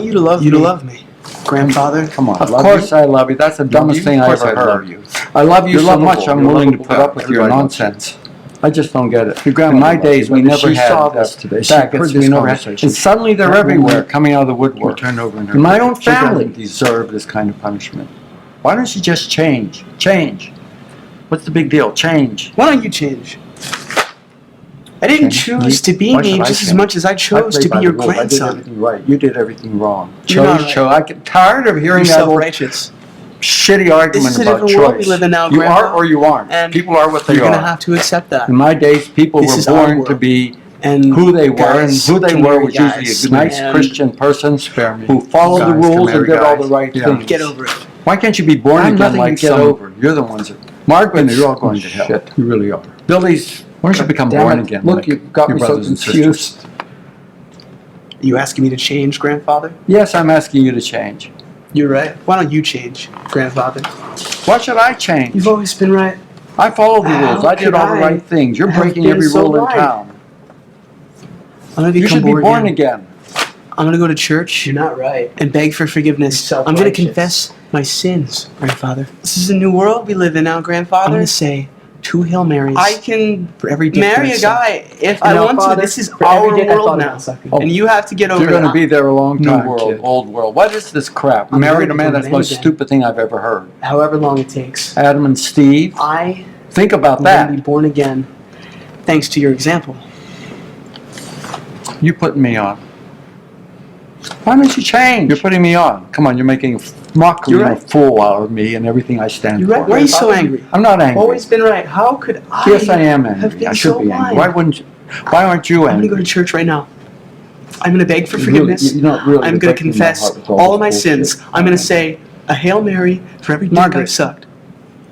[SPEAKER 5] you to love me. Love me. Grandfather.
[SPEAKER 3] Come on. Of course I love you. That's the dumbest thing I ever heard. I love you so much I'm willing to put up with your nonsense. I just don't get it. In my days, we never had faggots. We never had, and suddenly they're everywhere, coming out of the woodwork. In my own family, deserve this kind of punishment. Why don't you just change? Change. What's the big deal? Change.
[SPEAKER 5] Why don't you change? I didn't choose to be me just as much as I chose to be your grandson.
[SPEAKER 3] I did everything right. You did everything wrong.
[SPEAKER 5] You're not right.
[SPEAKER 3] I get tired of hearing that old shitty argument about choice.
[SPEAKER 5] World we live in now,
[SPEAKER 3] you
[SPEAKER 5] Grandpa,
[SPEAKER 3] are or you aren't.
[SPEAKER 5] and
[SPEAKER 3] people are what they
[SPEAKER 5] you're
[SPEAKER 3] are.
[SPEAKER 5] You're going to have to accept that.
[SPEAKER 3] In my days, people were born to be who they were, and who they were was usually a nice Christian person who followed the rules and did all the right things.
[SPEAKER 5] Get over it.
[SPEAKER 3] Why can't you be born again like some over? You're the ones that... Margaret, you're all going to hell. Shit. You really are. Billy's... Why don't you become born again? Look, you've got me so confused.
[SPEAKER 5] Are you asking me to change, Grandfather?
[SPEAKER 3] Yes, I'm asking you to change.
[SPEAKER 5] You're right. Why don't you change, Grandfather?
[SPEAKER 3] Why should I change?
[SPEAKER 5] You've always been right.
[SPEAKER 3] I followed the rules. I did all the right things. You're breaking every rule in town. You should be born again.
[SPEAKER 5] I'm going to go to church. You're not right. And beg for forgiveness. I'm going to confess my sins, Grandfather. This is a new world we live in now, Grandfather. I'm going to say 2 Hail Marys. I can for every marry a guy if I want to. This is our world now. And you have to get over it.
[SPEAKER 3] You're going to be there a long time, old world. What is this crap? Married a man, that's the most stupid thing I've ever heard.
[SPEAKER 5] However long it takes.
[SPEAKER 3] Adam and Steve. Think about that.
[SPEAKER 5] I'm going to be born again thanks to your example.
[SPEAKER 3] You putting me on. Why don't you change? You're putting me on. Come on, you're making a mockery and a fool out of me and everything I stand for.
[SPEAKER 5] Why are you so angry?
[SPEAKER 3] I'm not angry.
[SPEAKER 5] Always been right. How could I?
[SPEAKER 3] Yes, I am angry. I should be angry. Why wouldn't you? Why aren't you angry?
[SPEAKER 5] I'm going to go to church right now. I'm going to beg for forgiveness. I'm going to confess all of my sins. I'm going to say a Hail Mary for every dick I've sucked.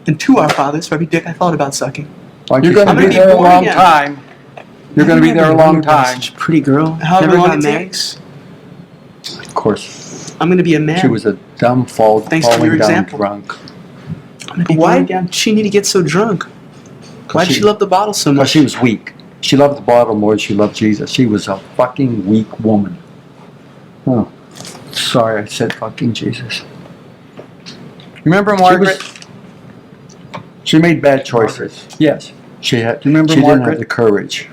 [SPEAKER 5] And 2 Our Fathers for every dick I thought about sucking.
[SPEAKER 3] You're going to be there a long time. You're going to be there a long time.
[SPEAKER 5] Such a pretty girl. However long it takes.
[SPEAKER 3] Of course.
[SPEAKER 5] I'm going to be a man.
[SPEAKER 3] She was a dumb falling down drunk.
[SPEAKER 5] Why did she need to get so drunk? Why did she love the bottle so much?
[SPEAKER 3] Because she was weak. She loved the bottle more than she loved Jesus. She was a fucking weak woman. Oh, sorry I said fucking Jesus. Remember Margaret? She made bad choices. Yes. She had. Do you remember Margaret? Didn't have the courage.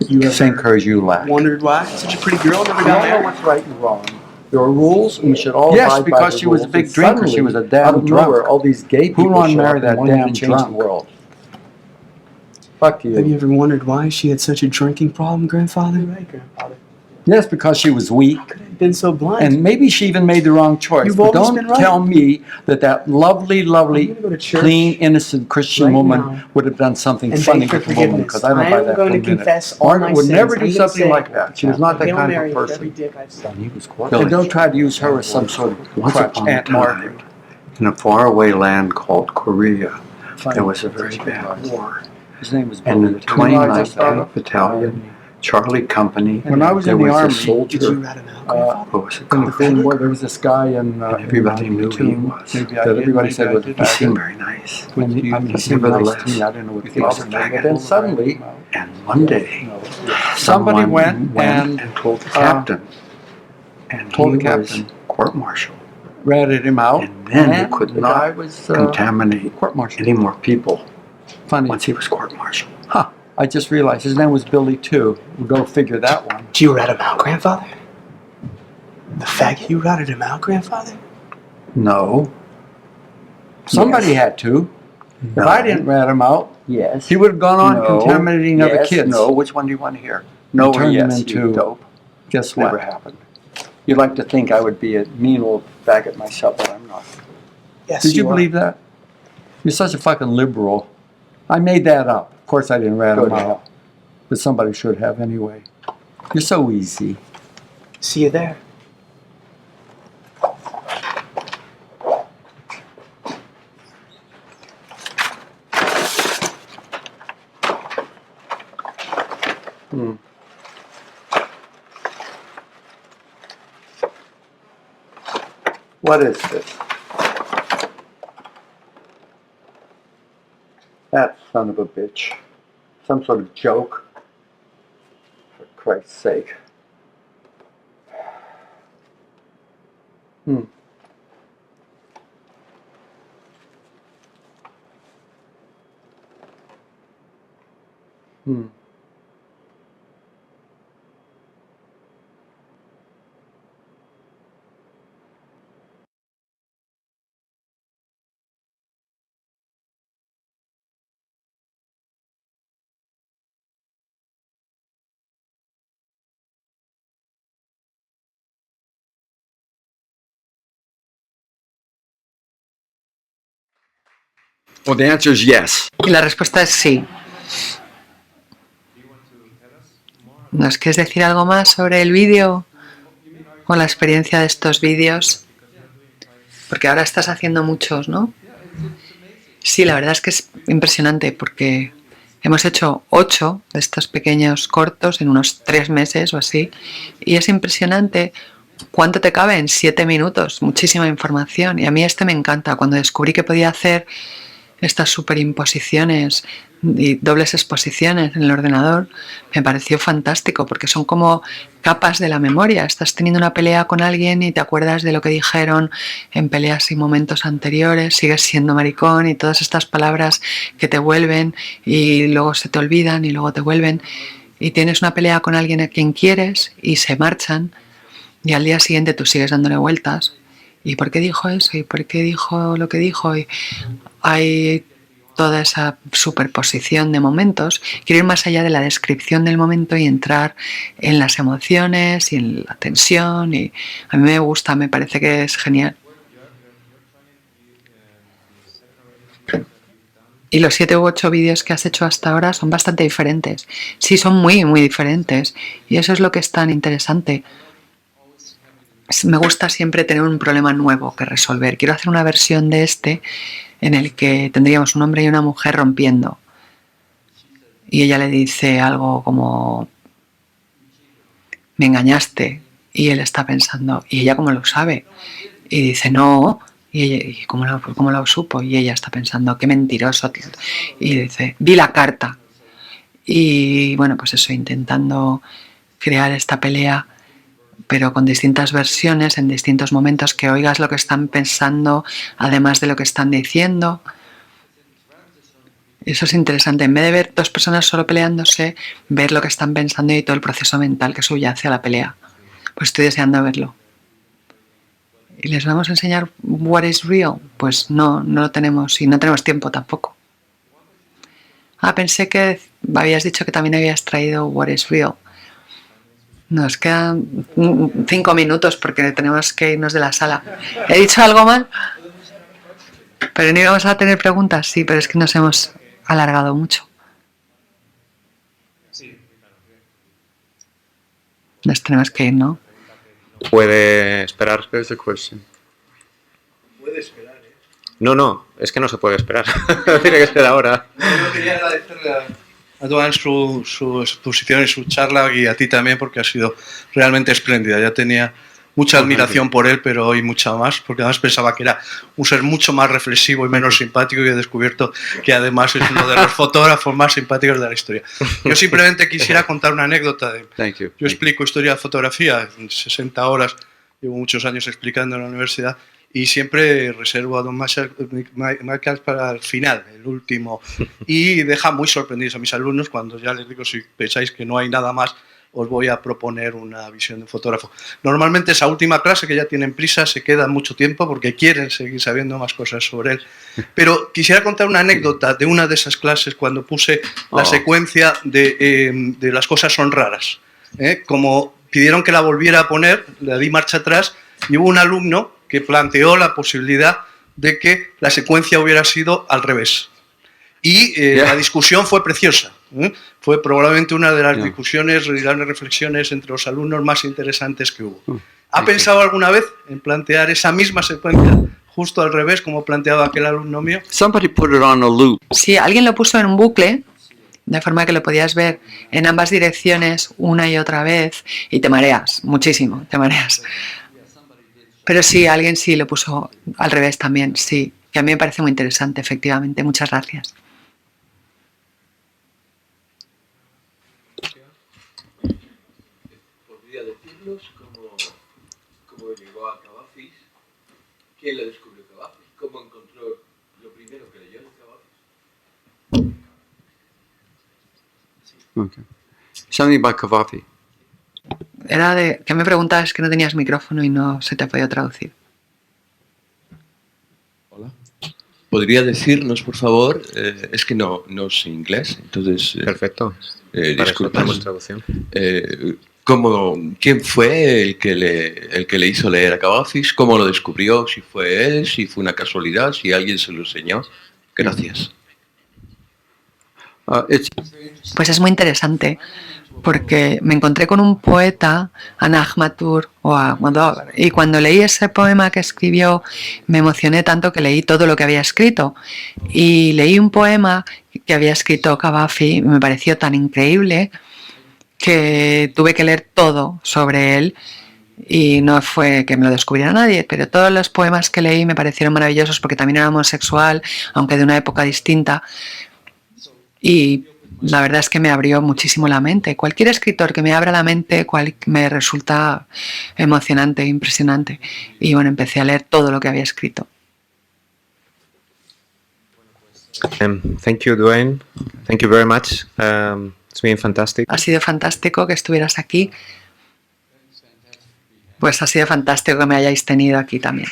[SPEAKER 3] The same courage you lack.
[SPEAKER 5] Wondered why? Such a pretty girl, never got married.
[SPEAKER 3] Know what's right and wrong. There are rules, and we should all abide by the rules. Yes, because she was a big drinker. She was a damn drunk. All these gay people who want to marry that damn drunk world? Fuck you.
[SPEAKER 5] Have you ever wondered why she had such a drinking problem, Grandfather? You're right, Grandfather.
[SPEAKER 3] Yes, because she was weak.
[SPEAKER 5] How could I have been so blind?
[SPEAKER 3] And maybe she even made the wrong choice.
[SPEAKER 5] You've
[SPEAKER 3] but
[SPEAKER 5] always
[SPEAKER 3] don't
[SPEAKER 5] been right.
[SPEAKER 3] tell me that lovely, clean, innocent Christian woman would have done something funny with the woman, because I don't buy that for a minute. Margaret would never do something like that. She was not that kind of person. And don't try to use her as some sort of crutch, Aunt Margaret. In a faraway land called Korea, there was a very bad war. His name was and in the 29th Battalion, Charlie Company. When I was in the army,
[SPEAKER 5] did you rat him out?
[SPEAKER 3] What was it called? There was this guy in everybody knew who he was. That everybody said was he seemed very nice. He seemed nice to me. I didn't know what he was. But then suddenly, and one day, somebody went and told the captain. And told the captain, court-martial. Ratted him out. And then he could not contaminate any more people once he was court-martial. Huh. I just realized his name was Billy too. Go figure that one.
[SPEAKER 5] You ratted him out, grandfather? The faggot? You ratted him out, grandfather?
[SPEAKER 3] No. Somebody had to. If I didn't rat him out,
[SPEAKER 6] Yes.
[SPEAKER 3] he would have gone on
[SPEAKER 6] No.
[SPEAKER 3] contaminating other
[SPEAKER 6] Yes.
[SPEAKER 3] kids.
[SPEAKER 6] No. Which one do you want to hear?
[SPEAKER 3] No
[SPEAKER 6] No
[SPEAKER 3] or
[SPEAKER 6] or
[SPEAKER 3] yes,
[SPEAKER 6] yes,
[SPEAKER 3] you
[SPEAKER 6] you dope.
[SPEAKER 3] Guess what?
[SPEAKER 6] Never happened. You'd like to think I would be a mean old faggot myself, but I'm not.
[SPEAKER 5] Yes,
[SPEAKER 3] Did you
[SPEAKER 5] are.
[SPEAKER 3] believe that? You're such a fucking liberal. I made that up. Of course I didn't rat
[SPEAKER 6] Good
[SPEAKER 3] him
[SPEAKER 6] hell.
[SPEAKER 3] out. But somebody should have anyway. You're so easy.
[SPEAKER 5] See you there.
[SPEAKER 3] What is this? That son of a bitch. Some sort of joke. For Christ's sake.
[SPEAKER 6] Well, the answer is yes.
[SPEAKER 4] Y la respuesta es sí. ¿Nos quieres decir algo más sobre el vídeo o la experiencia de estos vídeos? Porque ahora estás haciendo muchos, ¿no? Sí, la verdad es que es impresionante porque hemos hecho 8 de estos pequeños cortos en unos 3 meses o así. Y es impresionante cuánto te cabe en 7 minutos. Muchísima información. Y a mí este me encanta. Cuando descubrí que podía hacer estas superimposiciones y dobles exposiciones en el ordenador, me pareció fantástico porque son como capas de la memoria. Estás teniendo una pelea con alguien y te acuerdas de lo que dijeron en peleas y momentos anteriores, sigues siendo maricón y todas estas palabras que te vuelven y luego se te olvidan y luego te vuelven, y tienes una pelea con alguien a quien quieres y se marchan y al día siguiente tú sigues dándole vueltas. ¿Y por qué dijo eso? ¿Y por qué dijo lo que dijo? Y hay toda esa superposición de momentos. Quiero ir más allá de la descripción del momento y entrar en las emociones y en la tensión. Y a mí me gusta, me parece que es genial. Y los 7 u 8 vídeos que has hecho hasta ahora son bastante diferentes. Sí, son muy, muy diferentes. Y eso es lo que es tan interesante. Me gusta siempre tener un problema nuevo que resolver. Quiero hacer una versión de este en el que tendríamos un hombre y una mujer rompiendo. Y ella le dice algo como: me engañaste. Y él está pensando: ¿y ella cómo lo sabe? Y dice: no. Y ella: ¿y cómo lo supo? Y ella está pensando: qué mentiroso. Y dice: vi la carta. Y bueno, pues eso, intentando crear esta pelea, pero con distintas versiones, en distintos momentos, que oigas lo que están pensando, además de lo que están diciendo. Eso es interesante. En vez de ver 2 personas solo peleándose, ver lo que están pensando y todo el proceso mental que subyace a la pelea. Pues estoy deseando verlo. ¿Y les vamos a enseñar what is real? Pues no lo tenemos, y no tenemos tiempo tampoco. Pensé que habías dicho que también habías traído what is real. Nos quedan 5 minutos porque tenemos que irnos de la sala. ¿He dicho algo mal? ¿Pero no íbamos a tener preguntas? Sí, pero es que nos hemos alargado mucho. Nos tenemos que ir, ¿no?
[SPEAKER 2] ¿Puede esperar?
[SPEAKER 6] There's a question.
[SPEAKER 7] Puede esperar, ¿eh?
[SPEAKER 2] No, es que no se puede esperar. Tiene que ser ahora.
[SPEAKER 7] Yo quería agradecerle a Duan su exposición y su charla, y a ti también, porque ha sido realmente espléndida. Ya tenía mucha admiración por él, pero hoy mucha más, porque además pensaba que era un ser mucho más reflexivo y menos simpático, y he descubierto que además es uno de los fotógrafos más simpáticos de la historia. Yo simplemente quisiera contar una anécdota.
[SPEAKER 6] Thank you.
[SPEAKER 7] Yo explico historia de fotografía en 60 horas, llevo muchos años explicando en la universidad, y siempre reservo a Don Michael para el final, el último, y deja muy sorprendidos a mis alumnos cuando ya les digo, si pensáis que no hay nada más, os voy a proponer una visión de fotógrafo. Normalmente esa última clase, que ya tienen prisa, se quedan mucho tiempo porque quieren seguir sabiendo más cosas sobre él. Pero quisiera contar una anécdota de una de esas clases cuando puse la secuencia de Las cosas son raras. Como pidieron que la volviera a poner, le di marcha atrás y hubo un alumno que planteó la posibilidad de que la secuencia hubiera sido al revés. Y la discusión fue preciosa. Fue probablemente una de las discusiones y las reflexiones entre los alumnos más interesantes que hubo. ¿Ha pensado alguna vez en plantear esa misma secuencia justo al revés, como planteaba aquel alumno mío?
[SPEAKER 3] Somebody put it on a loop.
[SPEAKER 4] Sí, alguien lo puso en un bucle, de forma que lo podías ver en ambas direcciones una y otra vez, y te mareas, muchísimo, te mareas. Pero sí, alguien sí lo puso al revés también, sí, que a mí me parece muy interesante, efectivamente. Muchas gracias.
[SPEAKER 8] ¿Podría decirnos cómo llegó a Cavafis? ¿Quién le descubrió Cavafis? ¿Cómo encontró lo primero que leyó de Cavafis?
[SPEAKER 3] Okay. Something about Cavafis.
[SPEAKER 4] Era de... ¿Qué me preguntabas? Que no tenías micrófono y no se te ha podido traducir.
[SPEAKER 8] Hola. ¿Podría decirnos, por favor? Es que no sé inglés, entonces...
[SPEAKER 2] Perfecto. Para eso tenemos traducción.
[SPEAKER 8] ¿Quién fue el que le hizo leer a Cavafis? ¿Cómo lo descubrió? Si fue él, si fue una casualidad, si alguien se lo enseñó. Gracias.
[SPEAKER 4] Pues es muy interesante, porque me encontré con un poeta, Anahmatur o Ahmador, y cuando leí ese poema que escribió me emocioné tanto que leí todo lo que había escrito. Y leí un poema que había escrito Cavafi y me pareció tan increíble que tuve que leer todo sobre él. Y no fue que me lo descubriera nadie, pero todos los poemas que leí me parecieron maravillosos, porque también era homosexual, aunque de una época distinta. Y la verdad es que me abrió muchísimo la mente. Cualquier escritor que me abra la mente me resulta emocionante, impresionante. Y bueno, empecé a leer todo lo que había escrito.
[SPEAKER 2] Thank you, Dwayne. Thank you very much. It's been fantastic.
[SPEAKER 4] Ha sido fantástico que estuvieras aquí. Pues ha sido fantástico que me hayáis tenido aquí también.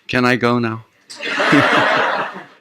[SPEAKER 3] Can I go now?